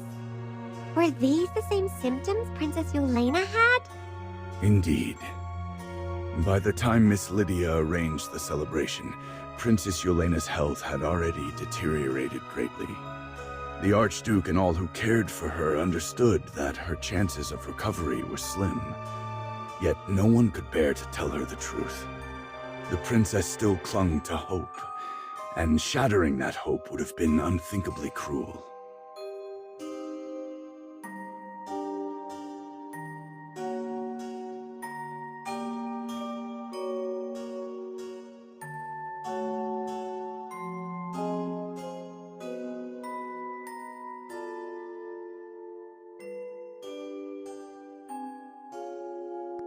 [SPEAKER 3] Were these the same symptoms Princess Yolena had?
[SPEAKER 4] Indeed. By the time Miss Lydia arranged the celebration, Princess Yolena's health had already deteriorated greatly. The Archduke and all who cared for her understood that her chances of recovery were slim. Yet no one could bear to tell her the truth. The princess still clung to hope, and shattering that hope would have been unthinkably cruel.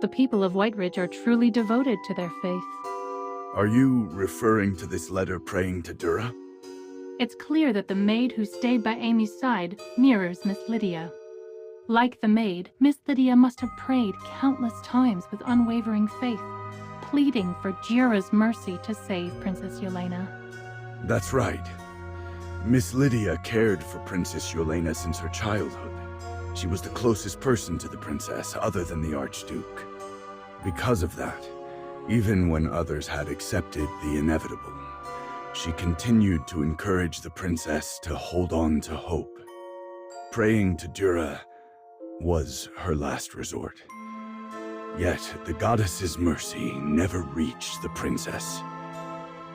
[SPEAKER 5] The people of White Ridge are truly devoted to their faith.
[SPEAKER 4] Are you referring to this letter praying to Dura?
[SPEAKER 5] It's clear that the maid who stayed by Amy's side mirrors Miss Lydia. Like the maid, Miss Lydia must have prayed countless times with unwavering faith, pleading for Jira's mercy to save Princess Yolena.
[SPEAKER 4] That's right. Miss Lydia cared for Princess Yolena since her childhood. She was the closest person to the princess, other than the Archduke. Because of that, even when others had accepted the inevitable, she continued to encourage the princess to hold on to hope. Praying to Dura was her last resort. Yet the goddess's mercy never reached the princess.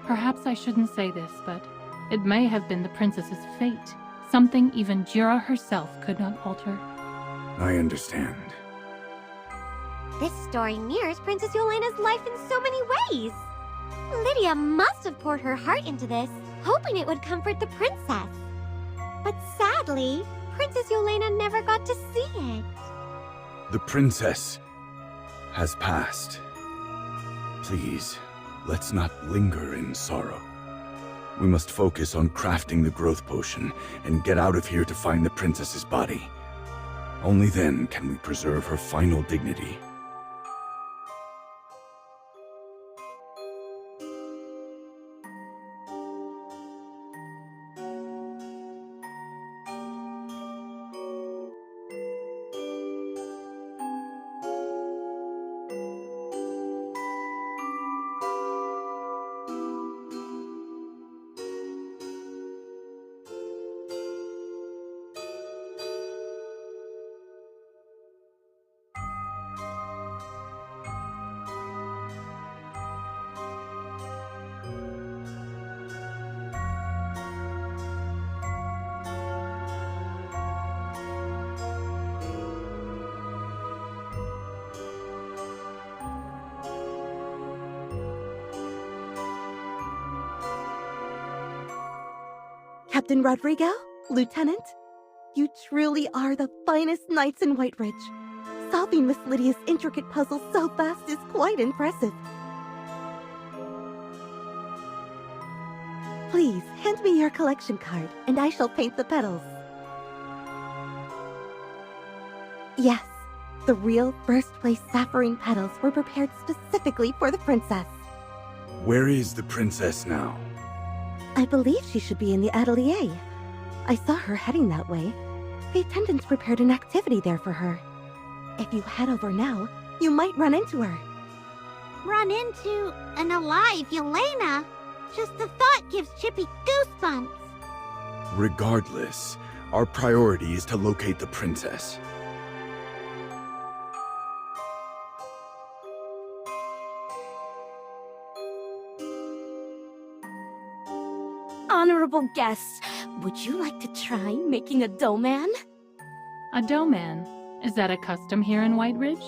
[SPEAKER 5] Perhaps I shouldn't say this, but it may have been the princess's fate. Something even Jira herself could not alter.
[SPEAKER 4] I understand.
[SPEAKER 3] This story mirrors Princess Yolena's life in so many ways. Lydia must have poured her heart into this, hoping it would comfort the princess. But sadly, Princess Yolena never got to see it.
[SPEAKER 4] The princess has passed. Please, let's not linger in sorrow. We must focus on crafting the growth potion and get out of here to find the princess's body. Only then can we preserve her final dignity.
[SPEAKER 10] Captain Rodrigo? Lieutenant, you truly are the finest knights in White Ridge. Solving Miss Lydia's intricate puzzles so fast is quite impressive. Please, hand me your collection card, and I shall paint the petals. Yes, the real first-place sapphire petals were prepared specifically for the princess.
[SPEAKER 4] Where is the princess now?
[SPEAKER 10] I believe she should be in the atelier. I saw her heading that way. The attendants prepared an activity there for her. If you head over now, you might run into her.
[SPEAKER 2] Run into an alive Yolena? Just the thought gives Chippy goosebumps.
[SPEAKER 4] Regardless, our priority is to locate the princess.
[SPEAKER 11] Honorable guests, would you like to try making a dough man?
[SPEAKER 5] A dough man? Is that a custom here in White Ridge?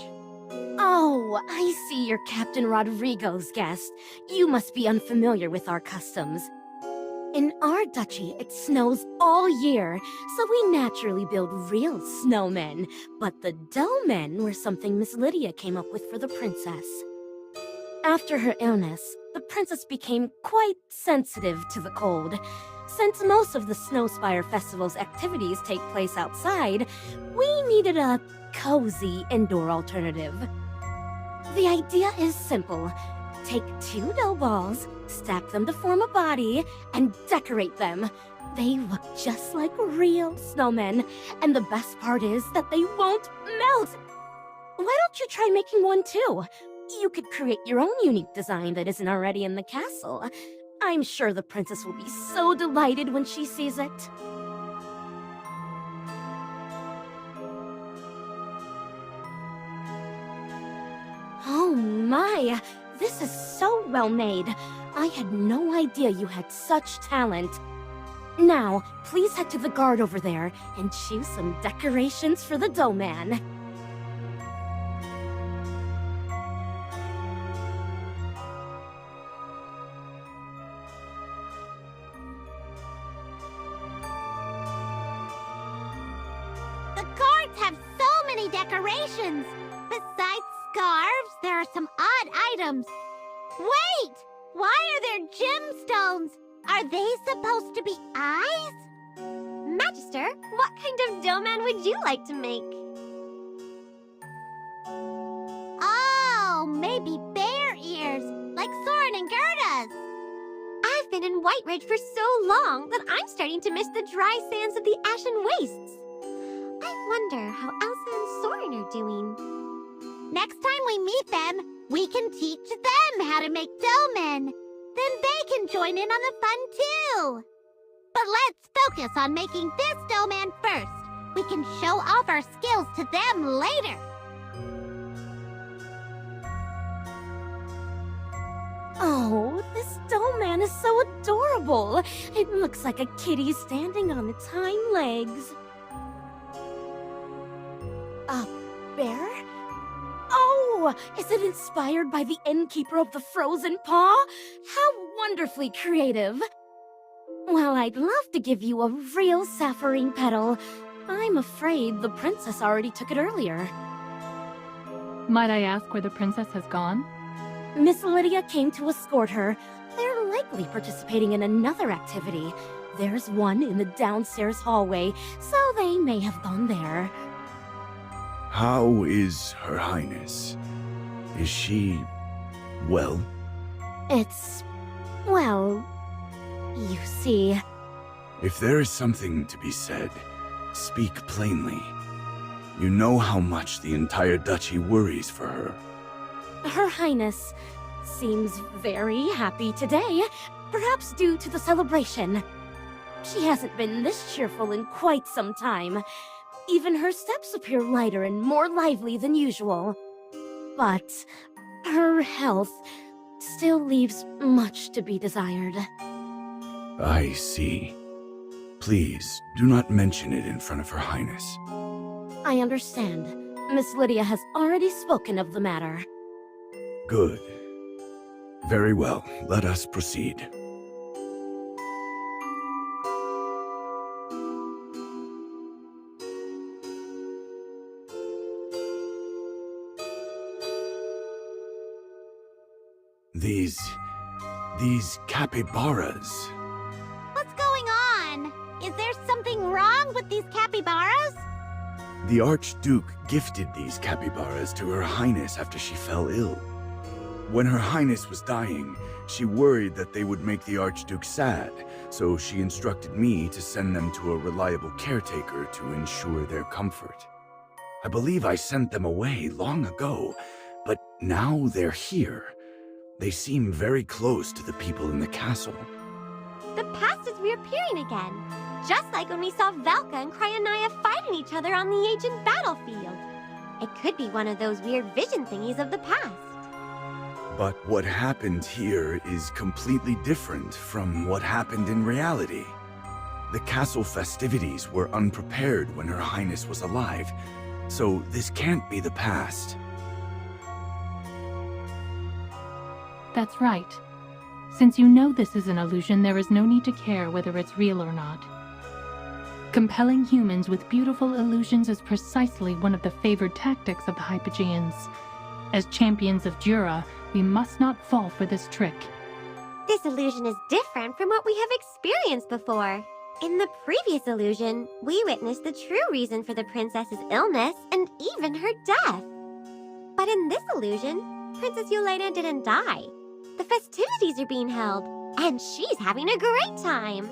[SPEAKER 11] Oh, I see you're Captain Rodrigo's guest. You must be unfamiliar with our customs. In our duchy, it snows all year, so we naturally build real snowmen. But the dough men were something Miss Lydia came up with for the princess. After her illness, the princess became quite sensitive to the cold. Since most of the Snowspire Festival's activities take place outside, we needed a cozy indoor alternative. The idea is simple. Take 2 dough balls, stack them to form a body, and decorate them. They look just like real snowmen, and the best part is that they won't melt. Why don't you try making one too? You could create your own unique design that isn't already in the castle. I'm sure the princess will be so delighted when she sees it. Oh my, this is so well made. I had no idea you had such talent. Now, please head to the guard over there and choose some decorations for the dough man.
[SPEAKER 2] The guards have so many decorations. Besides scarves, there are some odd items. Wait! Why are there gemstones? Are they supposed to be eyes?
[SPEAKER 3] Magister, what kind of dough man would you like to make?
[SPEAKER 2] Oh, maybe bear ears, like Soren and Gerda's.
[SPEAKER 3] I've been in White Ridge for so long that I'm starting to miss the dry sands of the Ashen Wastes. I wonder how Elsa and Soren are doing.
[SPEAKER 2] Next time we meet them, we can teach them how to make doughmen. Then they can join in on the fun too. But let's focus on making this doughman first. We can show off our skills to them later.
[SPEAKER 11] Oh, this dough man is so adorable. It looks like a kitty standing on its hind legs. A bear? Oh, is it inspired by the innkeeper of the Frozen Paw? How wonderfully creative. Well, I'd love to give you a real sapphire petal. I'm afraid the princess already took it earlier.
[SPEAKER 5] Might I ask where the princess has gone?
[SPEAKER 11] Miss Lydia came to escort her. They're likely participating in another activity. There's one in the downstairs hallway, so they may have gone there.
[SPEAKER 4] How is Her Highness? Is she... well?
[SPEAKER 11] Well, you see...
[SPEAKER 4] If there is something to be said, speak plainly. You know how much the entire duchy worries for her.
[SPEAKER 11] Her Highness seems very happy today, perhaps due to the celebration. She hasn't been this cheerful in quite some time. Even her steps appear lighter and more lively than usual. But her health still leaves much to be desired.
[SPEAKER 4] I see. Please, do not mention it in front of Her Highness.
[SPEAKER 11] I understand. Miss Lydia has already spoken of the matter.
[SPEAKER 4] Good. Very well, let us proceed. These capybaras.
[SPEAKER 2] What's going on? Is there something wrong with these capybaras?
[SPEAKER 4] The Archduke gifted these capybaras to Her Highness after she fell ill. When Her Highness was dying, she worried that they would make the Archduke sad, so she instructed me to send them to a reliable caretaker to ensure their comfort. I believe I sent them away long ago, but now they're here. They seem very close to the people in the castle.
[SPEAKER 3] The past is reappearing again, just like when we saw Velka and Cryanaya fighting each other on the ancient battlefield. It could be one of those weird vision thingies of the past.
[SPEAKER 4] But what happened here is completely different from what happened in reality. The castle festivities were unprepared when Her Highness was alive, so this can't be the past.
[SPEAKER 5] That's right. Since you know this is an illusion, there is no need to care whether it's real or not. Compelling humans with beautiful illusions is precisely one of the favored tactics of the Hypogeans. As champions of Jura, we must not fall for this trick.
[SPEAKER 3] This illusion is different from what we have experienced before. In the previous illusion, we witnessed the true reason for the princess's illness and even her death. But in this illusion, Princess Yolena didn't die. The festivities are being held, and she's having a great time.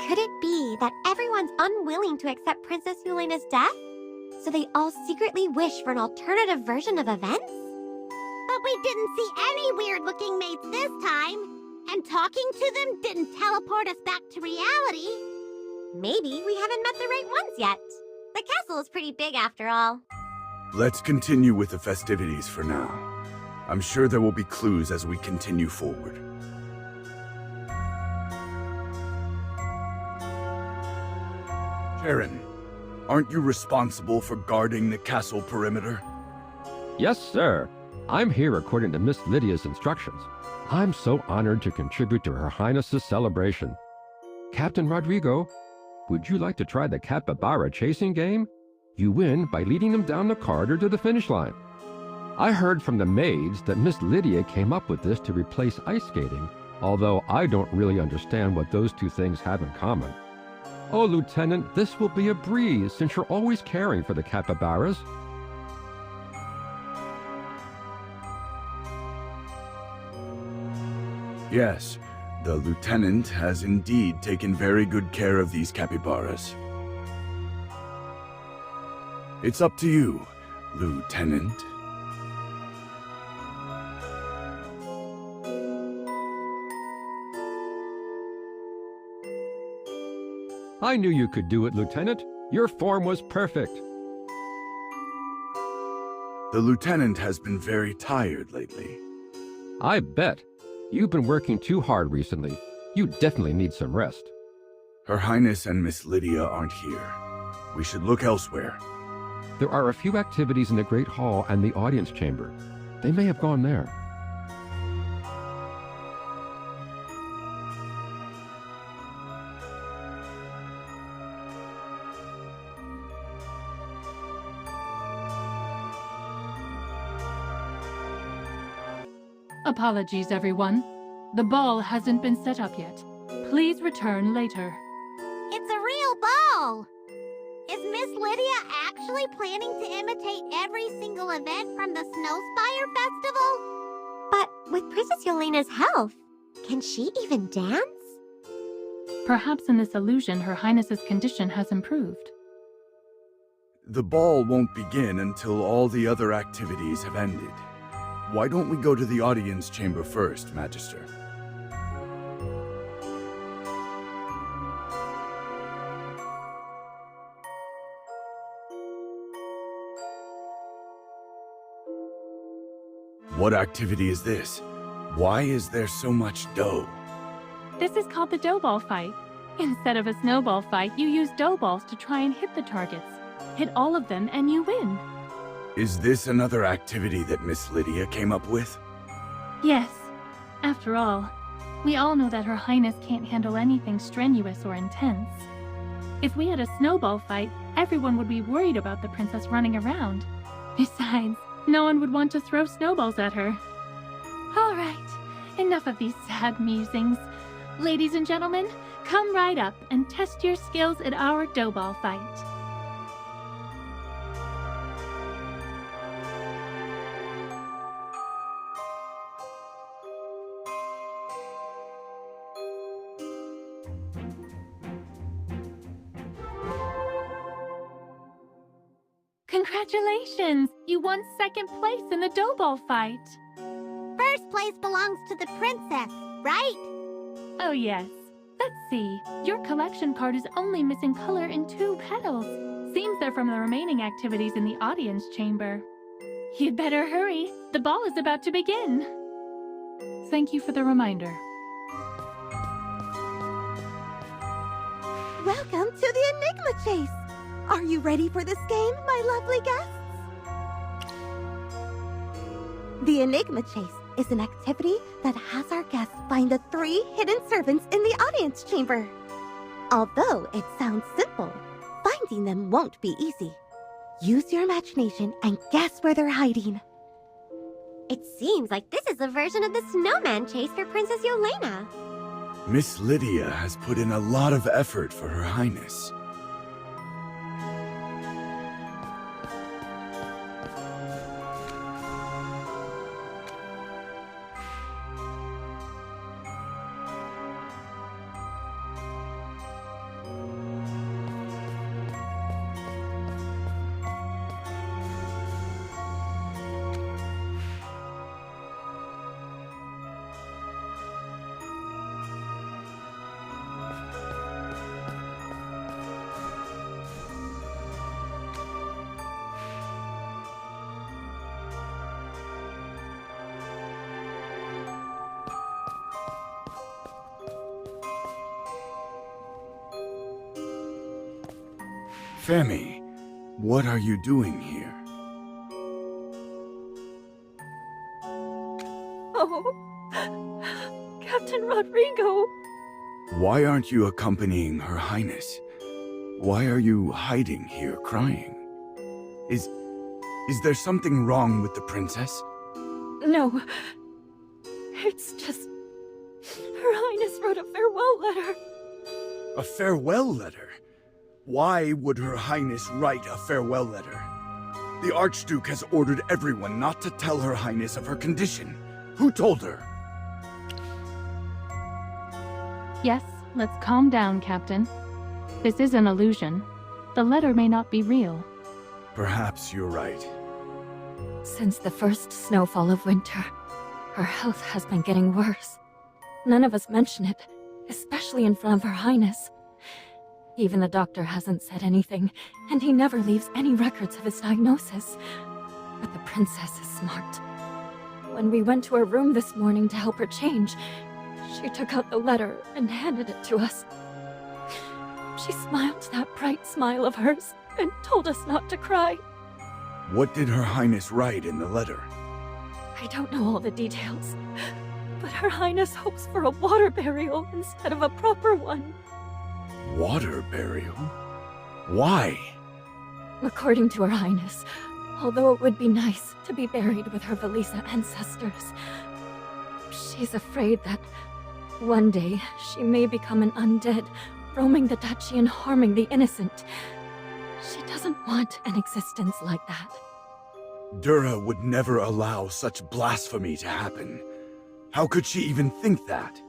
[SPEAKER 3] Could it be that everyone's unwilling to accept Princess Yolena's death? So they all secretly wish for an alternative version of events?
[SPEAKER 2] But we didn't see any weird-looking maids this time, and talking to them didn't teleport us back to reality.
[SPEAKER 3] Maybe we haven't met the right ones yet. The castle is pretty big after all.
[SPEAKER 4] Let's continue with the festivities for now. I'm sure there will be clues as we continue forward. Sharon, aren't you responsible for guarding the castle perimeter?
[SPEAKER 1] Yes, sir. I'm here according to Miss Lydia's instructions. I'm so honored to contribute to Her Highness's celebration. Captain Rodrigo, would you like to try the capybara chasing game? You win by leading them down the corridor to the finish line. I heard from the maids that Miss Lydia came up with this to replace ice skating, although I don't really understand what those two things have in common. Oh, Lieutenant, this will be a breeze since you're always caring for the capybaras.
[SPEAKER 4] Yes, the lieutenant has indeed taken very good care of these capybaras. It's up to you, Lieutenant.
[SPEAKER 1] I knew you could do it, Lieutenant. Your form was perfect.
[SPEAKER 4] The lieutenant has been very tired lately.
[SPEAKER 1] I bet. You've been working too hard recently. You definitely need some rest.
[SPEAKER 4] Her Highness and Miss Lydia aren't here. We should look elsewhere.
[SPEAKER 1] There are a few activities in the Great Hall and the audience chamber. They may have gone there.
[SPEAKER 5] Apologies, everyone. The ball hasn't been set up yet. Please return later.
[SPEAKER 2] It's a real ball! Is Miss Lydia actually planning to imitate every single event from the Snowspire Festival?
[SPEAKER 3] But with Princess Yolena's health, can she even dance?
[SPEAKER 5] Perhaps in this illusion, Her Highness's condition has improved.
[SPEAKER 4] The ball won't begin until all the other activities have ended. Why don't we go to the audience chamber first, Magister? What activity is this? Why is there so much dough?
[SPEAKER 5] This is called the dough ball fight. Instead of a snowball fight, you use dough balls to try and hit the targets. Hit all of them and you win.
[SPEAKER 4] Is this another activity that Miss Lydia came up with?
[SPEAKER 5] Yes. After all, we all know that Her Highness can't handle anything strenuous or intense. If we had a snowball fight, everyone would be worried about the princess running around. Besides, no one would want to throw snowballs at her. All right, enough of these sad musings. Ladies and gentlemen, come right up and test your skills at our dough ball fight. Congratulations! You won second place in the dough ball fight.
[SPEAKER 2] First place belongs to the princess, right?
[SPEAKER 5] Oh yes. Let's see. Your collection card is only missing color in 2 petals. Seems they're from the remaining activities in the audience chamber. You'd better hurry. The ball is about to begin. Thank you for the reminder.
[SPEAKER 10] Welcome to the Enigma Chase! Are you ready for this game, my lovely guests? The Enigma Chase is an activity that has our guests find the 3 hidden servants in the audience chamber. Although it sounds simple, finding them won't be easy. Use your imagination and guess where they're hiding.
[SPEAKER 3] It seems like this is a version of the snowman chase for Princess Yolena.
[SPEAKER 4] Miss Lydia has put in a lot of effort for Her Highness. Femi, what are you doing here?
[SPEAKER 10] Oh, Captain Rodrigo!
[SPEAKER 4] Why aren't you accompanying Her Highness? Why are you hiding here crying? Is there something wrong with the princess?
[SPEAKER 10] No. It's just... Her Highness wrote a farewell letter.
[SPEAKER 4] A farewell letter? Why would Her Highness write a farewell letter? The Archduke has ordered everyone not to tell Her Highness of her condition. Who told her?
[SPEAKER 5] Yes, let's calm down, Captain. This is an illusion. The letter may not be real.
[SPEAKER 4] Perhaps you're right.
[SPEAKER 10] Since the first snowfall of winter, her health has been getting worse. None of us mention it, especially in front of Her Highness. Even the doctor hasn't said anything, and he never leaves any records of his diagnosis. But the princess is smart. When we went to her room this morning to help her change, she took out the letter and handed it to us. She smiled that bright smile of hers and told us not to cry.
[SPEAKER 4] What did Her Highness write in the letter?
[SPEAKER 10] I don't know all the details, but Her Highness hopes for a water burial instead of a proper one.
[SPEAKER 4] Water burial? Why?
[SPEAKER 10] According to Her Highness, although it would be nice to be buried with her Velisa ancestors, she's afraid that one day she may become an undead, roaming the duchy and harming the innocent. She doesn't want an existence like that.
[SPEAKER 4] Dura would never allow such blasphemy to happen. How could she even think that?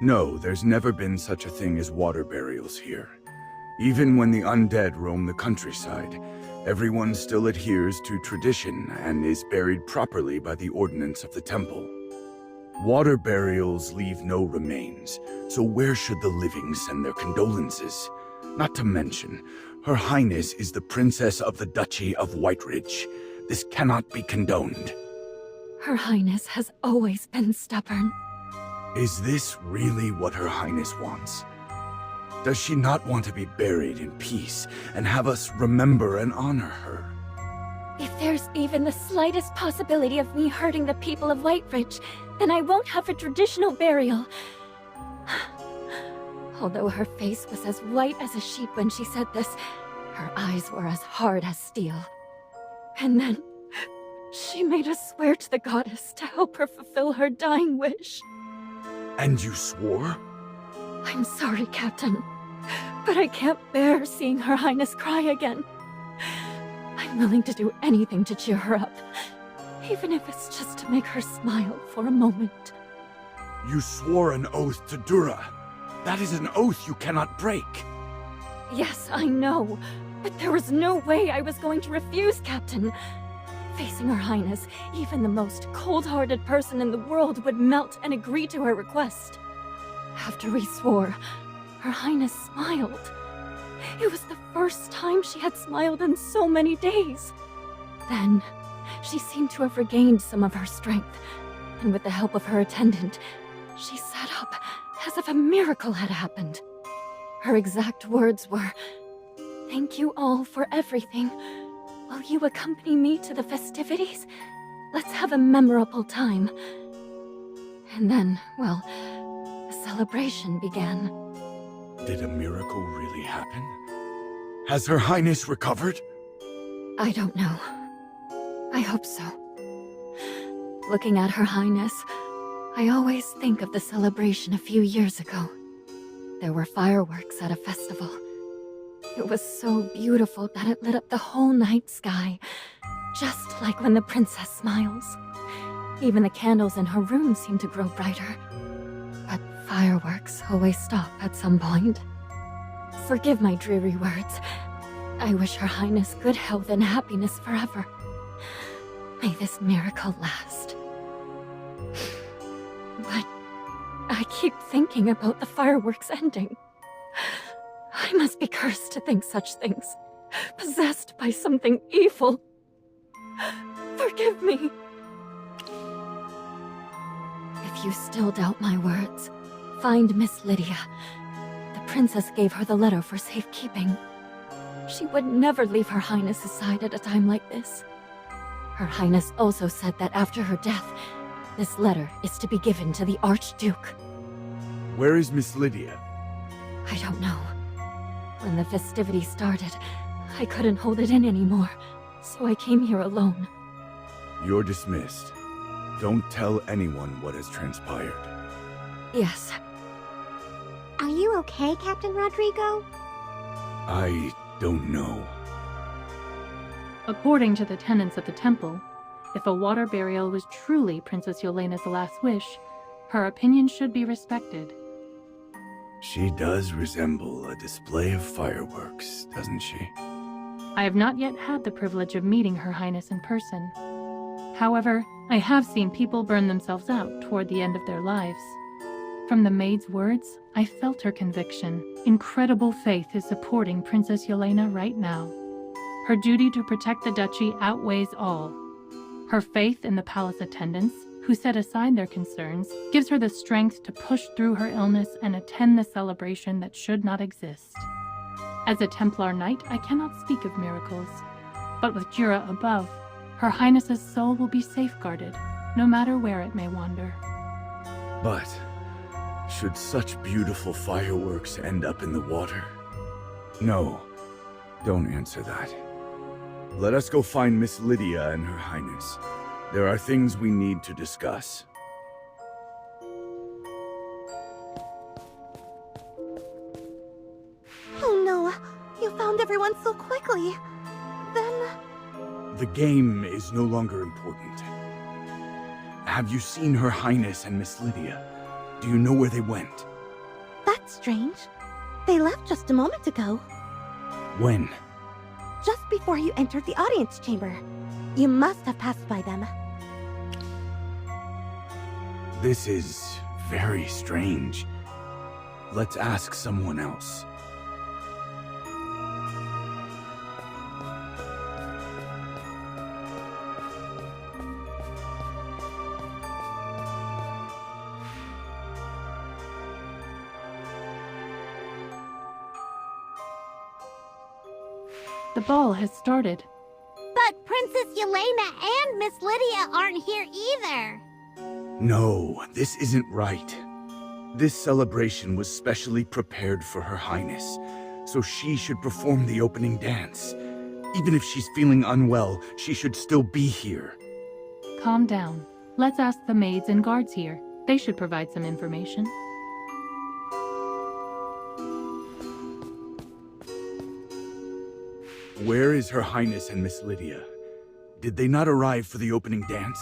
[SPEAKER 4] No, there's never been such a thing as water burials here. Even when the undead roam the countryside, everyone still adheres to tradition and is buried properly by the ordinance of the temple. Water burials leave no remains, so where should the living send their condolences? Not to mention, Her Highness is the Princess of the Duchy of Whiteridge. This cannot be condoned.
[SPEAKER 10] Her Highness has always been stubborn.
[SPEAKER 4] Is this really what Her Highness wants? Does she not want to be buried in peace and have us remember and honor her?
[SPEAKER 10] If there's even the slightest possibility of me hurting the people of Whiteridge, then I won't have a traditional burial. Although her face was as white as a sheet when she said this, her eyes were as hard as steel. And then,
[SPEAKER 5] She made us swear to the goddess to help her fulfill her dying wish.
[SPEAKER 4] And you swore?
[SPEAKER 5] I'm sorry, Captain, but I can't bear seeing Her Highness cry again. I'm willing to do anything to cheer her up, even if it's just to make her smile for a moment.
[SPEAKER 4] You swore an oath to Dura. That is an oath you cannot break.
[SPEAKER 5] Yes, I know, but there was no way I was going to refuse, Captain. Facing Her Highness, even the most cold-hearted person in the world would melt and agree to her request. After we swore, Her Highness smiled. It was the first time she had smiled in so many days. Then, she seemed to have regained some of her strength, and with the help of her attendant, she sat up as if a miracle had happened. Her exact words were, "Thank you all for everything. Will you accompany me to the festivities? Let's have a memorable time." And then, well, the celebration began.
[SPEAKER 4] Did a miracle really happen? Has Her Highness recovered?
[SPEAKER 5] I don't know. I hope so. Looking at Her Highness, I always think of the celebration a few years ago. There were fireworks at a festival. It was so beautiful that it lit up the whole night sky, just like when the princess smiles. Even the candles in her room seemed to grow brighter. But fireworks always stop at some point. Forgive my dreary words. I wish Her Highness good health and happiness forever. May this miracle last. But I keep thinking about the fireworks ending. I must be cursed to think such things. Possessed by something evil. Forgive me. If you still doubt my words, find Miss Lydia. The princess gave her the letter for safekeeping. She would never leave Her Highness's side at a time like this. Her Highness also said that after her death, this letter is to be given to the Archduke.
[SPEAKER 4] Where is Miss Lydia?
[SPEAKER 5] I don't know. When the festivities started, I couldn't hold it in anymore, so I came here alone.
[SPEAKER 4] You're dismissed. Don't tell anyone what has transpired.
[SPEAKER 5] Yes.
[SPEAKER 3] Are you okay, Captain Rodrigo?
[SPEAKER 4] I don't know.
[SPEAKER 5] According to the tenets of the temple, if a water burial was truly Princess Yolena's last wish, her opinion should be respected.
[SPEAKER 4] She does resemble a display of fireworks, doesn't she?
[SPEAKER 5] I have not yet had the privilege of meeting Her Highness in person. However, I have seen people burn themselves out toward the end of their lives. From the maid's words, I felt her conviction. Incredible faith is supporting Princess Yolena right now. Her duty to protect the duchy outweighs all. Her faith in the palace attendants, who set aside their concerns, gives her the strength to push through her illness and attend the celebration that should not exist. As a Templar Knight, I cannot speak of miracles, but with Jura above, Her Highness's soul will be safeguarded, no matter where it may wander.
[SPEAKER 4] But should such beautiful fireworks end up in the water? No, don't answer that. Let us go find Miss Lydia and Her Highness. There are things we need to discuss.
[SPEAKER 10] Oh no, you found everyone so quickly. Then...
[SPEAKER 4] The game is no longer important. Have you seen Her Highness and Miss Lydia? Do you know where they went?
[SPEAKER 10] That's strange. They left just a moment ago.
[SPEAKER 4] When?
[SPEAKER 10] Just before you entered the audience chamber. You must have passed by them.
[SPEAKER 4] This is very strange. Let's ask someone else.
[SPEAKER 5] The ball has started.
[SPEAKER 2] But Princess Yolena and Miss Lydia aren't here either.
[SPEAKER 4] No, this isn't right. This celebration was specially prepared for Her Highness, so she should perform the opening dance. Even if she's feeling unwell, she should still be here.
[SPEAKER 5] calm down. Let's ask the maids and guards here. They should provide some information.
[SPEAKER 4] Where is Her Highness and Miss Lydia? Did they not arrive for the opening dance?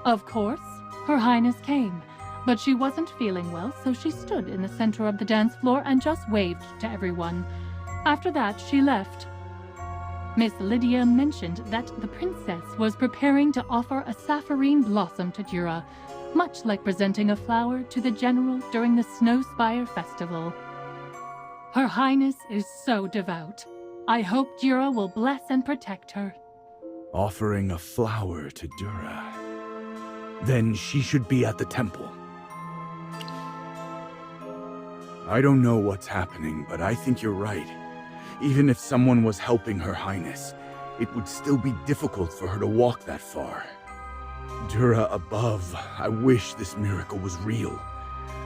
[SPEAKER 5] Of course, Her Highness came, but she wasn't feeling well, so she stood in the center of the dance floor and just waved to everyone. After that, she left. Miss Lydia mentioned that the princess was preparing to offer a sapphirine blossom to Jura, much like presenting a flower to the general during the Snowspire festival. Her Highness is so devout. I hope Jura will bless and protect her.
[SPEAKER 4] Offering a flower to Dura. Then she should be at the temple. I don't know what's happening, but I think you're right. Even if someone was helping Her Highness, it would still be difficult for her to walk that far. Dura above, I wish this miracle was real.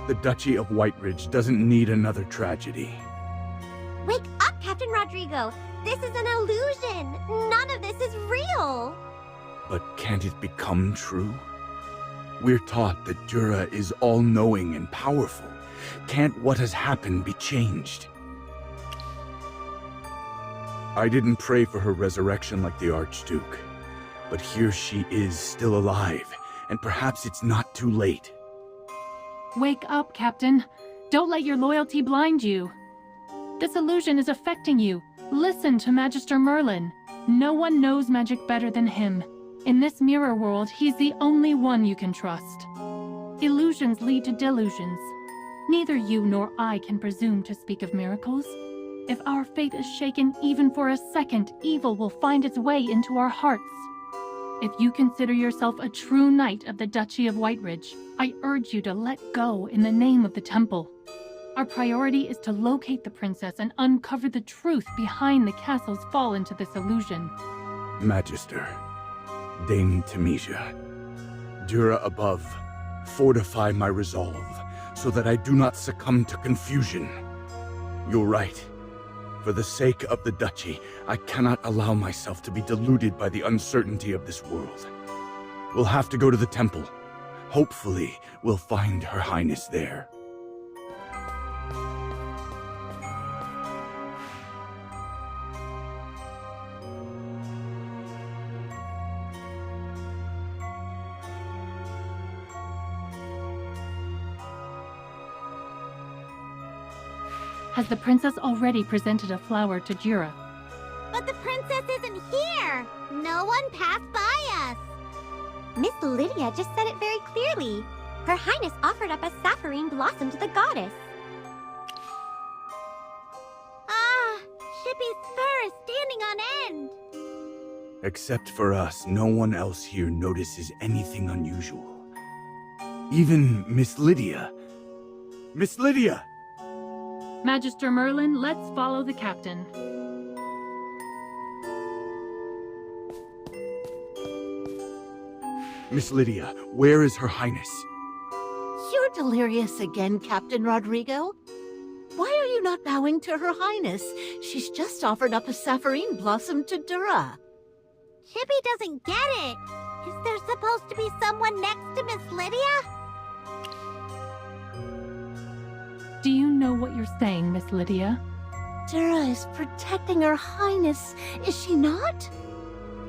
[SPEAKER 4] The Duchy of Whiteridge doesn't need another tragedy.
[SPEAKER 3] Wake up, Captain Rodrigo! This is an illusion! None of this is real!
[SPEAKER 4] But can't it become true? We're taught that Dura is all-knowing and powerful. Can't what has happened be changed? I didn't pray for her resurrection like the Archduke, but here she is still alive, and perhaps it's not too late.
[SPEAKER 5] Wake up, Captain. Don't let your loyalty blind you. This illusion is affecting you. Listen to Magister Merlin. No one knows magic better than him. In this mirror world, he's the only one you can trust. Illusions lead to delusions. Neither you nor I can presume to speak of miracles. If our faith is shaken even for a second, evil will find its way into our hearts. If you consider yourself a true knight of the Duchy of Whiteridge, I urge you to let go in the name of the temple. Our priority is to locate the princess and uncover the truth behind the castle's fall into this illusion.
[SPEAKER 4] Magister, Dame Temesia, Dura above, fortify my resolve, so that I do not succumb to confusion. You're right. For the sake of the Duchy, I cannot allow myself to be deluded by the uncertainty of this world. We'll have to go to the temple. Hopefully, we'll find Her Highness there.
[SPEAKER 5] Has the princess already presented a flower to Jura?
[SPEAKER 2] But the princess isn't here! No one passed by us!
[SPEAKER 3] Miss Lydia just said it very clearly. Her Highness offered up a sapphirine blossom to the goddess.
[SPEAKER 2] Ah, Shippy's fur is standing on end!
[SPEAKER 4] Except for us, no one else here notices anything unusual. Even Miss Lydia. Miss Lydia!
[SPEAKER 5] Magister Merlin, let's follow the captain.
[SPEAKER 4] Miss Lydia, where is Her Highness?
[SPEAKER 11] You're delirious again, Captain Rodrigo. Why are you not bowing to Her Highness? She's just offered up a sapphirine blossom to Dura.
[SPEAKER 2] Shippy doesn't get it. Is there supposed to be someone next to Miss Lydia?
[SPEAKER 5] Do you know what you're saying, Miss Lydia?
[SPEAKER 11] Dura is protecting Her Highness, is she not?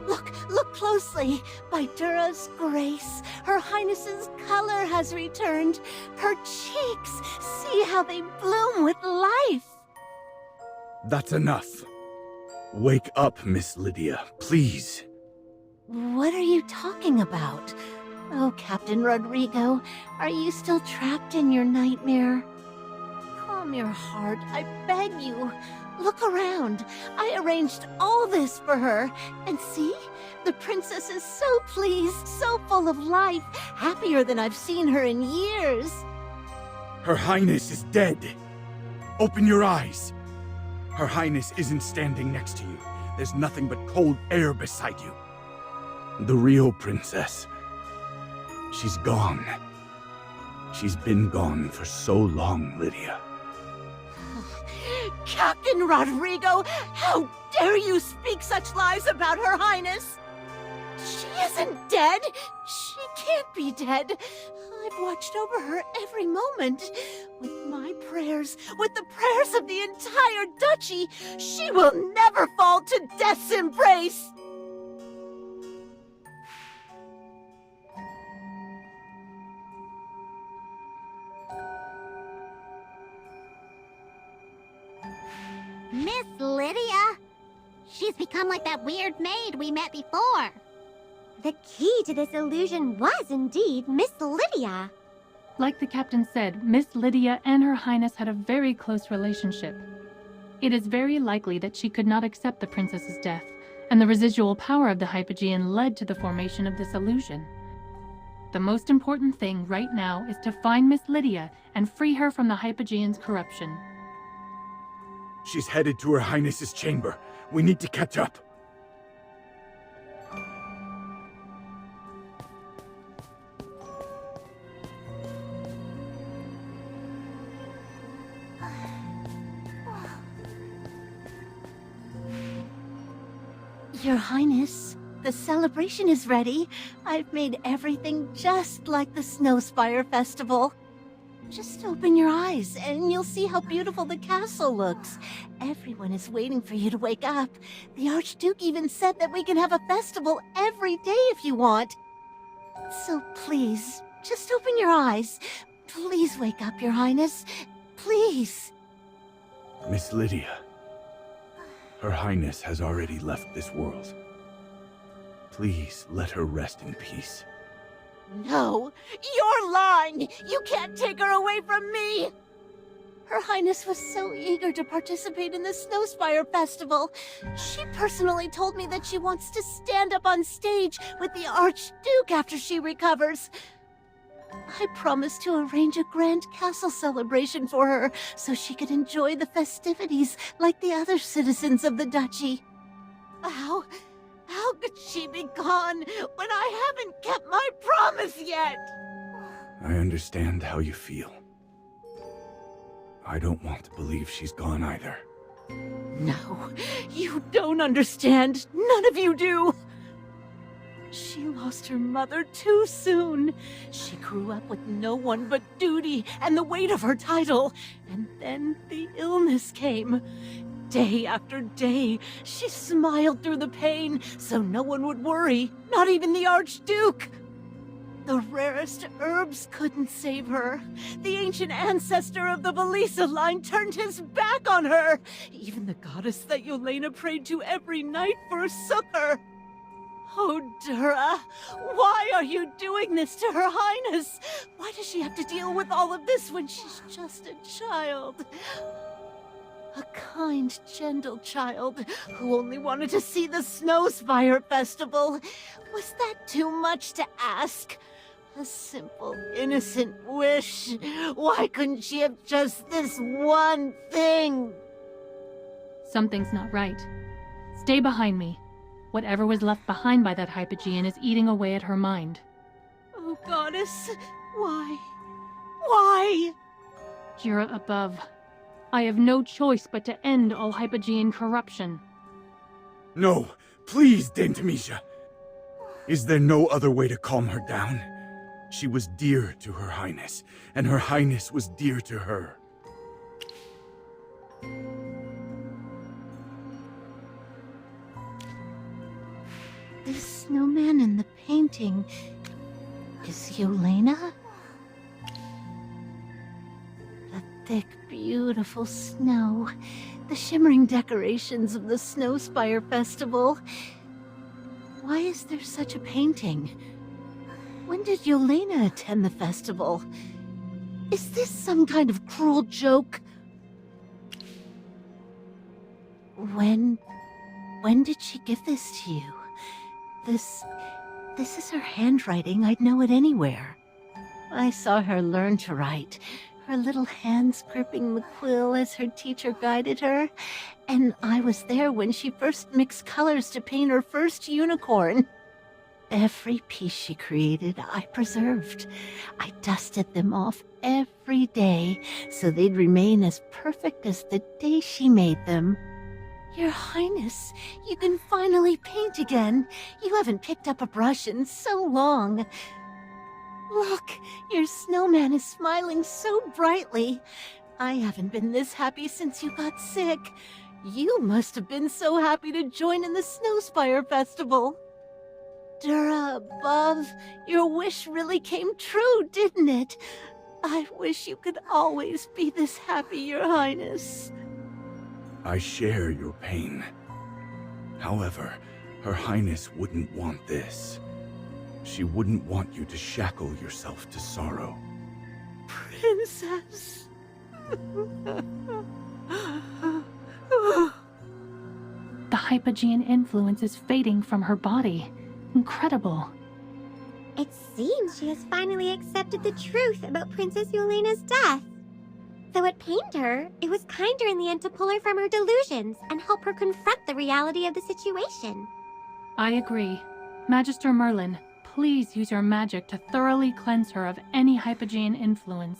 [SPEAKER 11] Look closely. By Dura's grace, Her Highness's color has returned. Her cheeks, see how they bloom with life.
[SPEAKER 4] That's enough. Wake up, Miss Lydia, please.
[SPEAKER 11] What are you talking about? Oh, Captain Rodrigo, are you still trapped in your nightmare? Calm your heart, I beg you. Look around. I arranged all this for her. And see? The princess is so pleased, so full of life, happier than I've seen her in years.
[SPEAKER 4] Her Highness is dead. Open your eyes. Her Highness isn't standing next to you. There's nothing but cold air beside you. The real princess. She's gone. She's been gone for so long, Lydia.
[SPEAKER 11] Captain Rodrigo, how dare you speak such lies about Her Highness? She isn't dead! She can't be dead! I've watched over her every moment. With my prayers, with the prayers of the entire duchy, she will never fall to death's embrace!
[SPEAKER 2] Miss Lydia! She's become like that weird maid we met before.
[SPEAKER 3] The key to this illusion was indeed Miss Lydia.
[SPEAKER 5] Like the captain said, Miss Lydia and Her Highness had a very close relationship. It is very likely that she could not accept the princess's death, and the residual power of the Hypogean led to the formation of this illusion. The most important thing right now is to find Miss Lydia and free her from the Hypogean's corruption.
[SPEAKER 4] She's headed to Her Highness's chamber. We need to catch up.
[SPEAKER 11] Your Highness, the celebration is ready. I've made everything just like the Snowspire Festival. Just open your eyes and you'll see how beautiful the castle looks. Everyone is waiting for you to wake up. The Archduke even said that we can have a festival every day if you want. So please, just open your eyes. Please wake up, Your Highness. Please.
[SPEAKER 4] Miss Lydia. Her Highness has already left this world. Please let her rest in peace.
[SPEAKER 11] No, you're lying! You can't take her away from me! Her Highness was so eager to participate in the Snowspire Festival. She personally told me that she wants to stand up on stage with the Archduke after she recovers. I promised to arrange a grand castle celebration for her so she could enjoy the festivities like the other citizens of the duchy. How could she be gone when I haven't kept my promise yet?
[SPEAKER 4] I understand how you feel. I don't want to believe she's gone either.
[SPEAKER 11] No, you don't understand. None of you do. She lost her mother too soon. She grew up with no one but duty and the weight of her title. And then the illness came. Day after day, she smiled through the pain so no one would worry, not even the Archduke. The rarest herbs couldn't save her. The ancient ancestor of the Velisa line turned his back on her. Even the goddess that Yolena prayed to every night forsook her. Oh, Dura, why are you doing this to Her Highness? Why does she have to deal with all of this when she's just a child? A kind, gentle child who only wanted to see the Snowspire Festival. Was that too much to ask? A simple, innocent wish. Why couldn't she have just this one thing?
[SPEAKER 5] Something's not right. Stay behind me. Whatever was left behind by that Hypogean is eating away at her mind.
[SPEAKER 11] Oh, Goddess, why? Why?
[SPEAKER 5] Jura above. I have no choice but to end all Hypogean corruption.
[SPEAKER 4] No, please, Dame Tamisha. Is there no other way to calm her down? She was dear to Her Highness, and Her Highness was dear to her.
[SPEAKER 11] The snowman in the painting is Yolena? The thick, beautiful snow, the shimmering decorations of the Snowspire Festival. Why is there such a painting? When did Yolena attend the festival? Is this some kind of cruel joke? When did she give this to you? This is her handwriting. I'd know it anywhere. I saw her learn to write, her little hands gripping the quill as her teacher guided her. And I was there when she first mixed colors to paint her first unicorn. Every piece she created, I preserved. I dusted them off every day so they'd remain as perfect as the day she made them. Your Highness, you can finally paint again. You haven't picked up a brush in so long. Look, your snowman is smiling so brightly. I haven't been this happy since you got sick. You must have been so happy to join in the Snowspire Festival. Dura above, your wish really came true, didn't it? I wish you could always be this happy, Your Highness.
[SPEAKER 4] I share your pain. However, Her Highness wouldn't want this. She wouldn't want you to shackle yourself to sorrow.
[SPEAKER 11] Princess.
[SPEAKER 5] The Hypogean influence is fading from her body. Incredible.
[SPEAKER 3] It seems she has finally accepted the truth about Princess Yolena's death. Though it pained her, it was kinder in the end to pull her from her delusions and help her confront the reality of the situation.
[SPEAKER 5] I agree. Magister Merlin, please use your magic to thoroughly cleanse her of any Hypogean influence.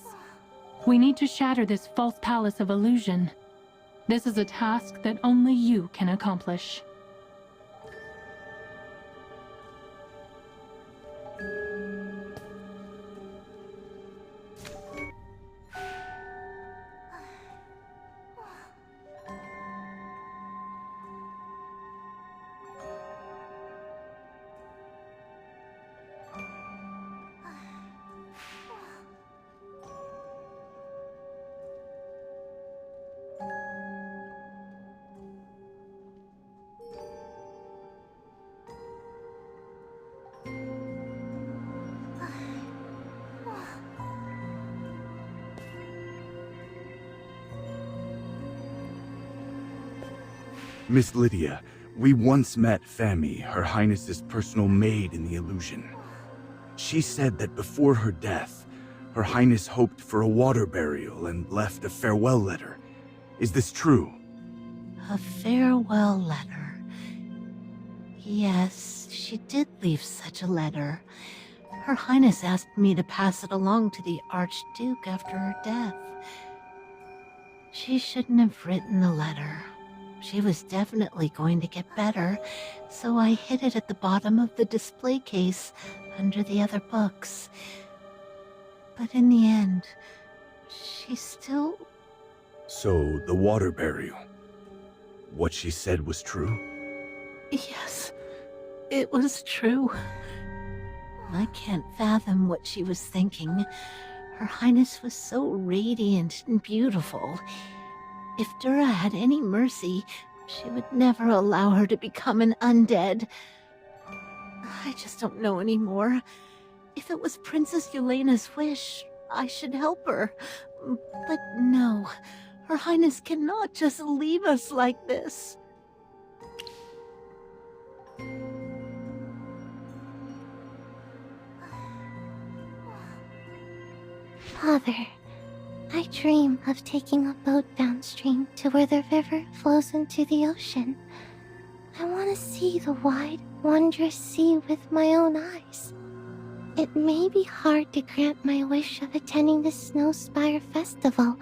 [SPEAKER 5] We need to shatter this false palace of illusion. This is a task that only you can accomplish.
[SPEAKER 4] Miss Lydia, we once met Fami, Her Highness's personal maid in the illusion. She said that before her death, Her Highness hoped for a water burial and left a farewell letter. Is this true?
[SPEAKER 11] A farewell letter. Yes, she did leave such a letter. Her Highness asked me to pass it along to the Archduke after her death. She shouldn't have written the letter. She was definitely going to get better, so I hid it at the bottom of the display case under the other books. But in the end, she still...
[SPEAKER 4] So, the water burial. What she said was true?
[SPEAKER 11] Yes, it was true. I can't fathom what she was thinking. Her Highness was so radiant and beautiful. If Dura had any mercy, she would never allow her to become an undead. I just don't know anymore. If it was Princess Yolena's wish, I should help her. But no, Her Highness cannot just leave us like this.
[SPEAKER 3] Father, I dream of taking a boat downstream to where the river flows into the ocean. I want to see the wide, wondrous sea with my own eyes. It may be hard to grant my wish of attending the Snowspire Festival,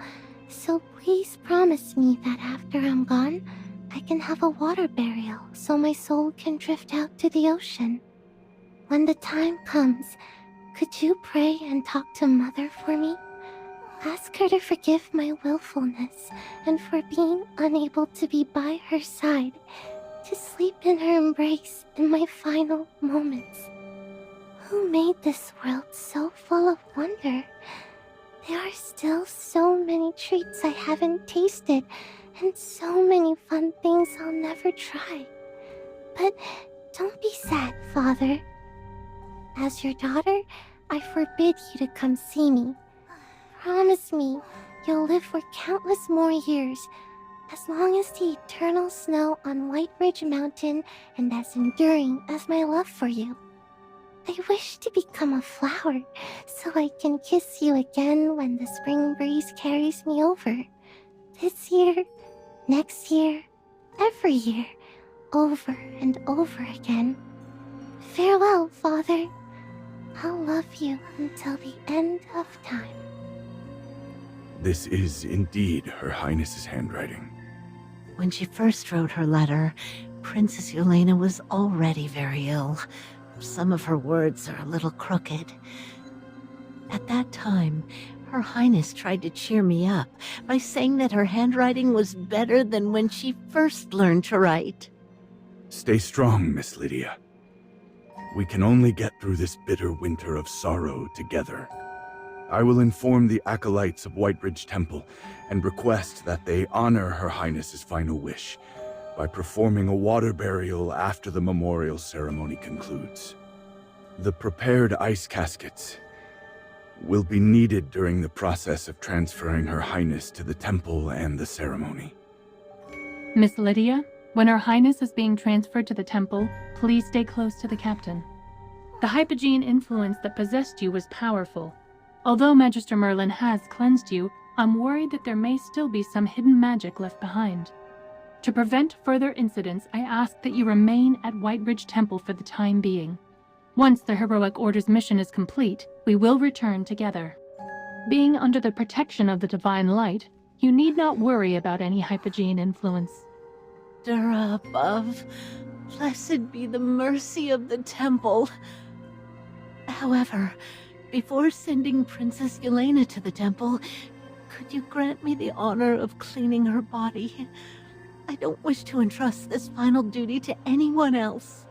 [SPEAKER 3] so please promise me that after I'm gone, I can have a water burial so my soul can drift out to the ocean. When the time comes, could you pray and talk to Mother for me? Ask her to forgive my willfulness and for being unable to be by her side, to sleep in her embrace in my final moments. Who made this world so full of wonder? There are still so many treats I haven't tasted, and so many fun things I'll never try. But don't be sad, Father. As your daughter, I forbid you to come see me. Promise me you'll live for countless more years, as long as the eternal snow on White Ridge Mountain and as enduring as my love for you. I wish to become a flower, so I can kiss you again when the spring breeze carries me over. This year, next year, every year, over and over again. Farewell, Father. I'll love you until the end of time.
[SPEAKER 4] This is indeed Her Highness's handwriting.
[SPEAKER 11] When she first wrote her letter, Princess Yolena was already very ill. Some of her words are a little crooked. At that time, Her Highness tried to cheer me up by saying that her handwriting was better than when she first learned to write.
[SPEAKER 4] Stay strong, Miss Lydia. We can only get through this bitter winter of sorrow together. I will inform the acolytes of Whiteridge Temple and request that they honor Her Highness's final wish by performing a water burial after the memorial ceremony concludes. The prepared ice caskets will be needed during the process of transferring Her Highness to the temple and the ceremony.
[SPEAKER 5] Miss Lydia, when Her Highness is being transferred to the temple, please stay close to the captain. The hypogene influence that possessed you was powerful. Although Magister Merlin has cleansed you, I'm worried that there may still be some hidden magic left behind. To prevent further incidents, I ask that you remain at Whiteridge Temple for the time being. Once the Heroic Order's mission is complete, we will return together. Being under the protection of the Divine Light, you need not worry about any hypogene influence.
[SPEAKER 11] Dura above, blessed be the mercy of the temple. However, before sending Princess Yolena to the temple, could you grant me the honor of cleaning her body? I don't wish to entrust this final duty to anyone else.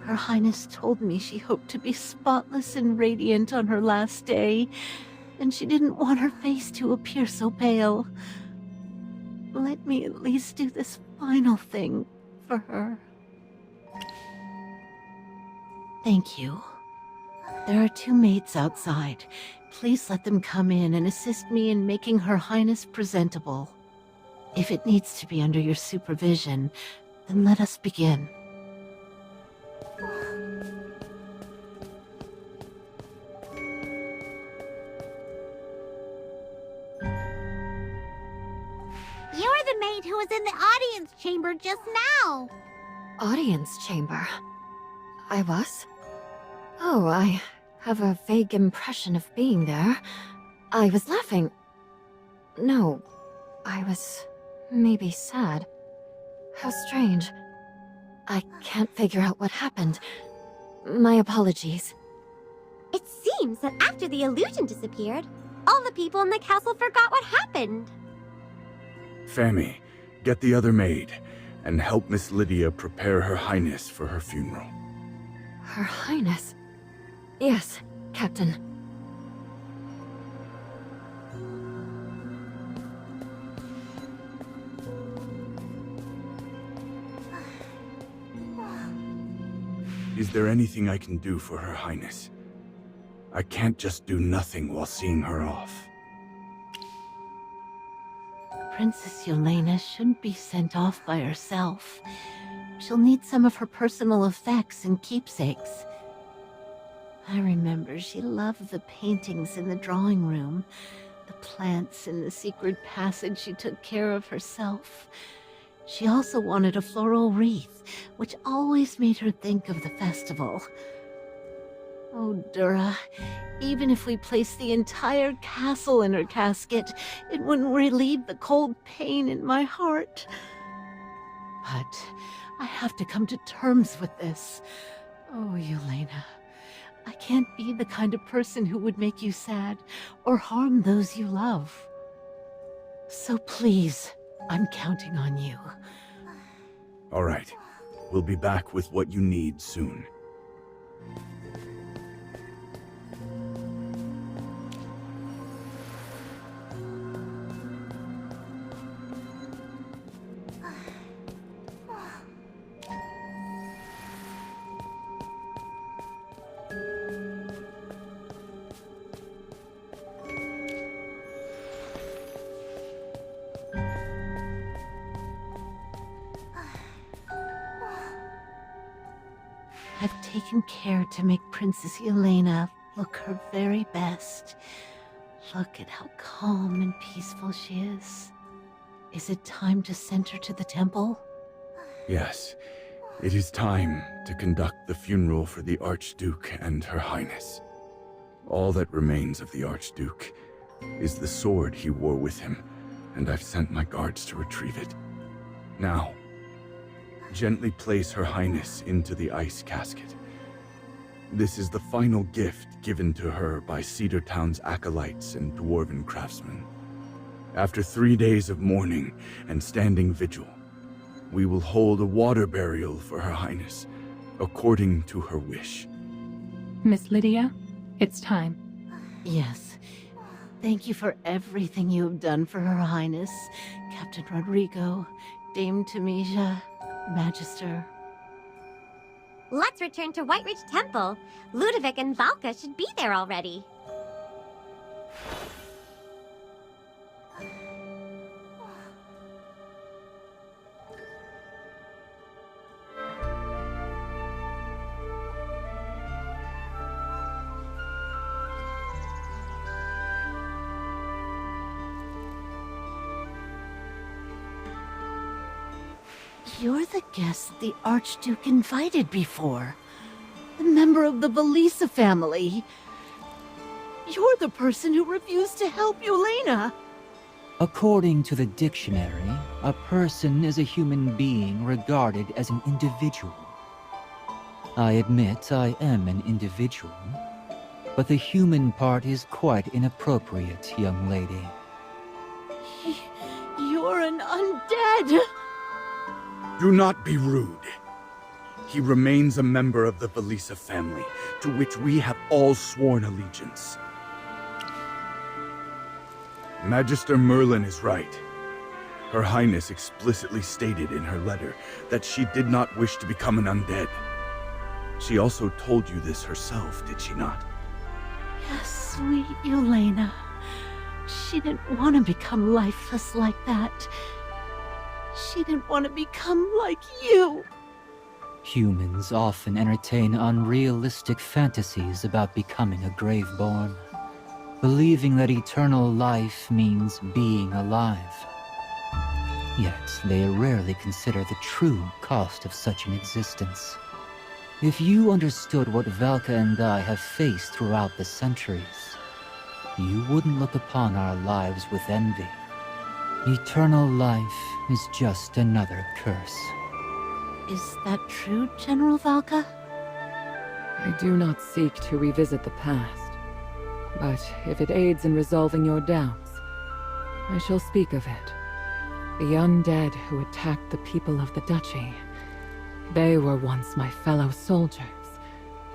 [SPEAKER 11] Her Highness told me she hoped to be spotless and radiant on her last day, and she didn't want her face to appear so pale. Let me at least do this final thing for her. Thank you. There are 2 maids outside. Please let them come in and assist me in making Her Highness presentable. If it needs to be under your supervision, then let us begin.
[SPEAKER 2] You're the maid who was in the audience chamber just now.
[SPEAKER 3] Audience chamber? I was? Oh, I have a vague impression of being there. I was laughing. No, I was maybe sad. How strange. I can't figure out what happened. My apologies. It seems that after the illusion disappeared, all the people in the castle forgot what happened.
[SPEAKER 4] Fami, get the other maid, and help Miss Lydia prepare Her Highness for her funeral.
[SPEAKER 3] Her Highness? Yes, Captain.
[SPEAKER 4] Is there anything I can do for Her Highness? I can't just do nothing while seeing her off.
[SPEAKER 11] Princess Yolena shouldn't be sent off by herself. She'll need some of her personal effects and keepsakes. I remember she loved the paintings in the drawing room, the plants in the secret passage she took care of herself. She also wanted a floral wreath, which always made her think of the festival. Oh, Dura, even if we placed the entire castle in her casket, it wouldn't relieve the cold pain in my heart. But I have to come to terms with this. Oh, Yolena, I can't be the kind of person who would make you sad or harm those you love. So please, I'm counting on you.
[SPEAKER 4] All right. We'll be back with what you need soon.
[SPEAKER 11] I've taken care to make Princess Yolena look her very best. Look at how calm and peaceful she is. Is it time to send her to the temple?
[SPEAKER 4] Yes, it is time to conduct the funeral for the Archduke and Her Highness. All that remains of the Archduke is the sword he wore with him and I've sent my guards to retrieve it. Now, gently place Her Highness into the ice casket. This is the final gift given to her by Cedar Town's acolytes and dwarven craftsmen. After 3 days of mourning and standing vigil, we will hold a water burial for Her Highness, according to her wish.
[SPEAKER 5] Miss Lydia, it's time.
[SPEAKER 11] Yes. Thank you for everything you have done for Her Highness, Captain Rodrigo, Dame Tamesia, Magister.
[SPEAKER 3] Let's return to Whiteridge Temple. Ludovic and Valka should be there already.
[SPEAKER 11] You're the guest the Archduke invited before. The member of the Belisa family. You're the person who refused to help Yolena.
[SPEAKER 8] According to the dictionary, a person is a human being regarded as an individual. I admit I am an individual, but the human part is quite inappropriate, young lady.
[SPEAKER 11] You're an undead.
[SPEAKER 4] Do not be rude. He remains a member of the Belisa family, to which we have all sworn allegiance. Magister Merlin is right. Her Highness explicitly stated in her letter that she did not wish to become an undead. She also told you this herself, did she not?
[SPEAKER 11] Yes, sweet Yolena. She didn't want to become lifeless like that. She didn't want to become like you.
[SPEAKER 8] Humans often entertain unrealistic fantasies about becoming a Graveborn, believing that eternal life means being alive. Yet they rarely consider the true cost of such an existence. If you understood what Valka and I have faced throughout the centuries, you wouldn't look upon our lives with envy. Eternal life is just another curse.
[SPEAKER 11] Is that true, General Valka?
[SPEAKER 9] I do not seek to revisit the past, but if it aids in resolving your doubts, I shall speak of it. The undead who attacked the people of the Duchy, they were once my fellow soldiers,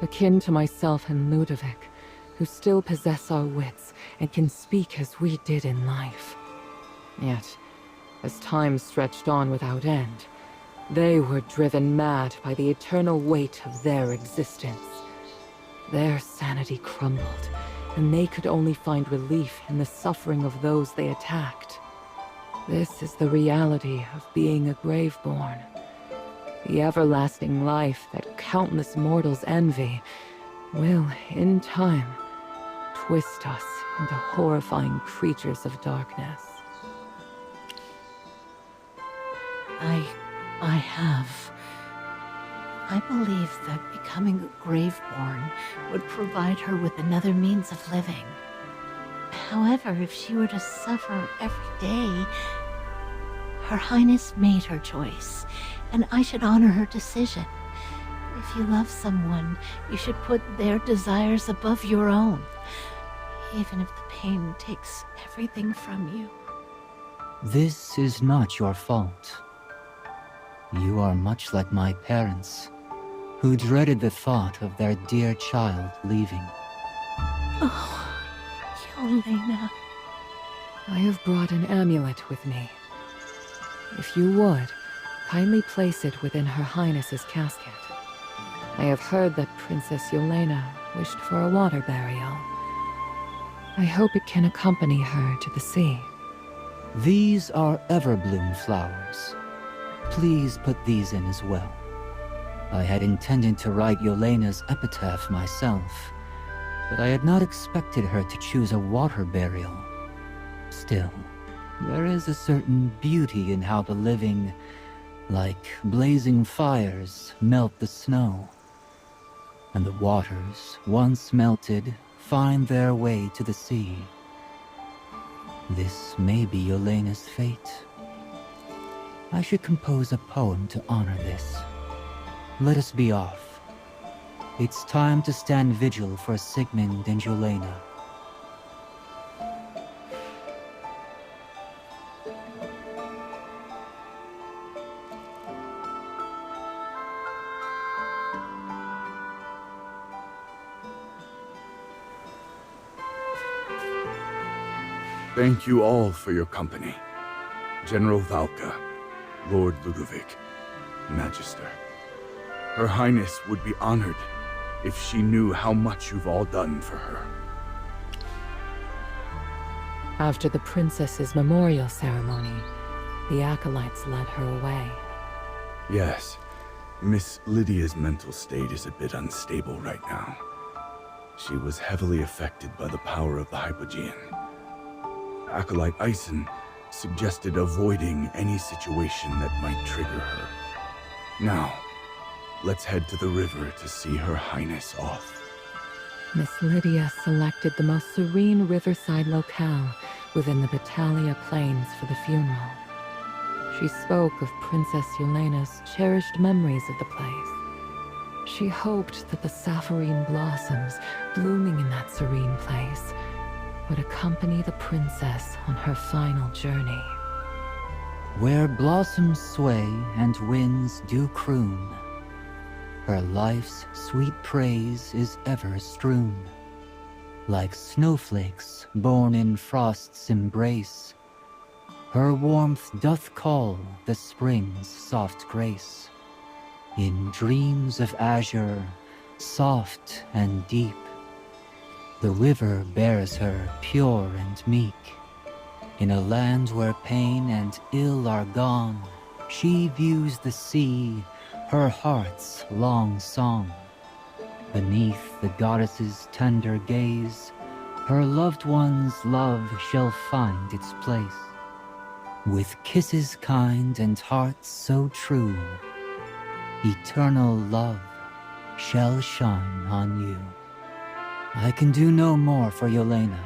[SPEAKER 9] akin to myself and Ludovic, who still possess our wits and can speak as we did in life. Yet, as time stretched on without end, they were driven mad by the eternal weight of their existence. Their sanity crumbled, and they could only find relief in the suffering of those they attacked. This is the reality of being a Graveborn. The everlasting life that countless mortals envy will, in time, twist us into horrifying creatures of darkness.
[SPEAKER 11] I have. I believe that becoming a Graveborn would provide her with another means of living. However, if she were to suffer every day, Her Highness made her choice, and I should honor her decision. If you love someone, you should put their desires above your own, even if the pain takes everything from you.
[SPEAKER 8] This is not your fault. You are much like my parents, who dreaded the thought of their dear child leaving.
[SPEAKER 11] Oh, Yolena.
[SPEAKER 9] I have brought an amulet with me. If you would, kindly place it within Her Highness's casket. I have heard that Princess Yolena wished for a water burial. I hope it can accompany her to the sea.
[SPEAKER 8] These are everbloom flowers. Please put these in as well. I had intended to write Yolena's epitaph myself, but I had not expected her to choose a water burial. Still, there is a certain beauty in how the living, like blazing fires, melt the snow, and the waters, once melted, find their way to the sea. This may be Yolena's fate. I should compose a poem to honor this. Let us be off. It's time to stand vigil for Sigmund and Yolena.
[SPEAKER 4] Thank you all for your company. General Valka, Lord Ludovic, Magister. Her Highness would be honored if she knew how much you've all done for her.
[SPEAKER 9] After the princess's memorial ceremony, the acolytes led her away.
[SPEAKER 4] Yes, Miss Lydia's mental state is a bit unstable right now. She was heavily affected by the power of the Hypogean. Acolyte Eisen suggested avoiding any situation that might trigger her. Now, let's head to the river to see Her Highness off.
[SPEAKER 9] Miss Lydia selected the most serene riverside locale within the Battalia Plains for the funeral. She spoke of Princess Yolena's cherished memories of the place. She hoped that the sapphirine blossoms blooming in that serene place would accompany the princess on her final journey.
[SPEAKER 8] Where blossoms sway and winds do croon, her life's sweet praise is ever strewn. Like snowflakes born in frost's embrace, her warmth doth call the spring's soft grace. In dreams of azure, soft and deep, the river bears her pure and meek. In a land where pain and ill are gone, she views the sea, her heart's long song. Beneath the goddess's tender gaze, her loved one's love shall find its place. With kisses kind and hearts so true, eternal love shall shine on you. I can do no more for Yolena,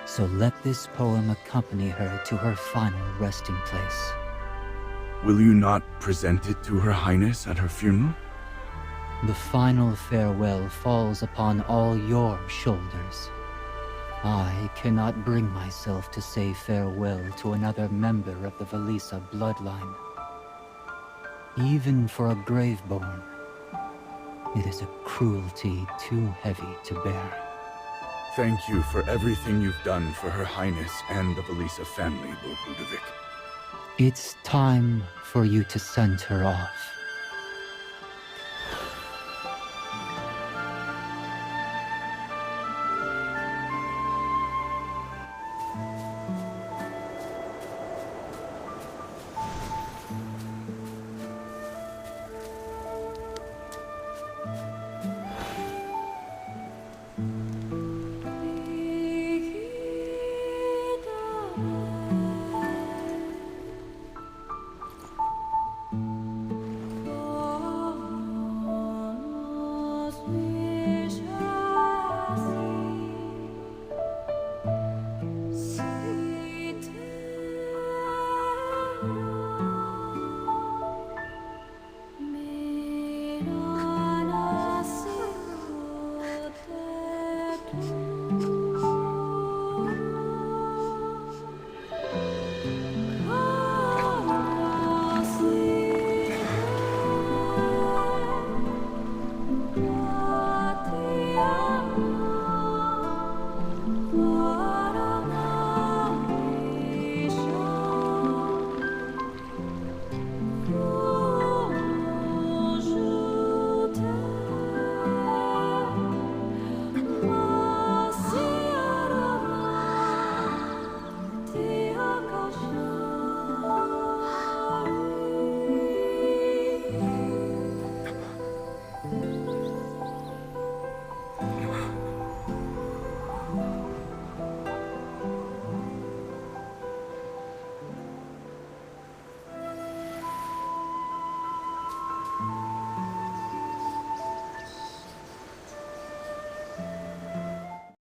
[SPEAKER 8] so let this poem accompany her to her final resting place.
[SPEAKER 4] Will you not present it to Her Highness at her funeral?
[SPEAKER 8] The final farewell falls upon all your shoulders. I cannot bring myself to say farewell to another member of the Velisa bloodline. Even for a graveborn, it is a cruelty too heavy to bear.
[SPEAKER 4] Thank you for everything you've done for Her Highness and the Velisa family, Lord Ludovic.
[SPEAKER 8] It's time for you to send her off.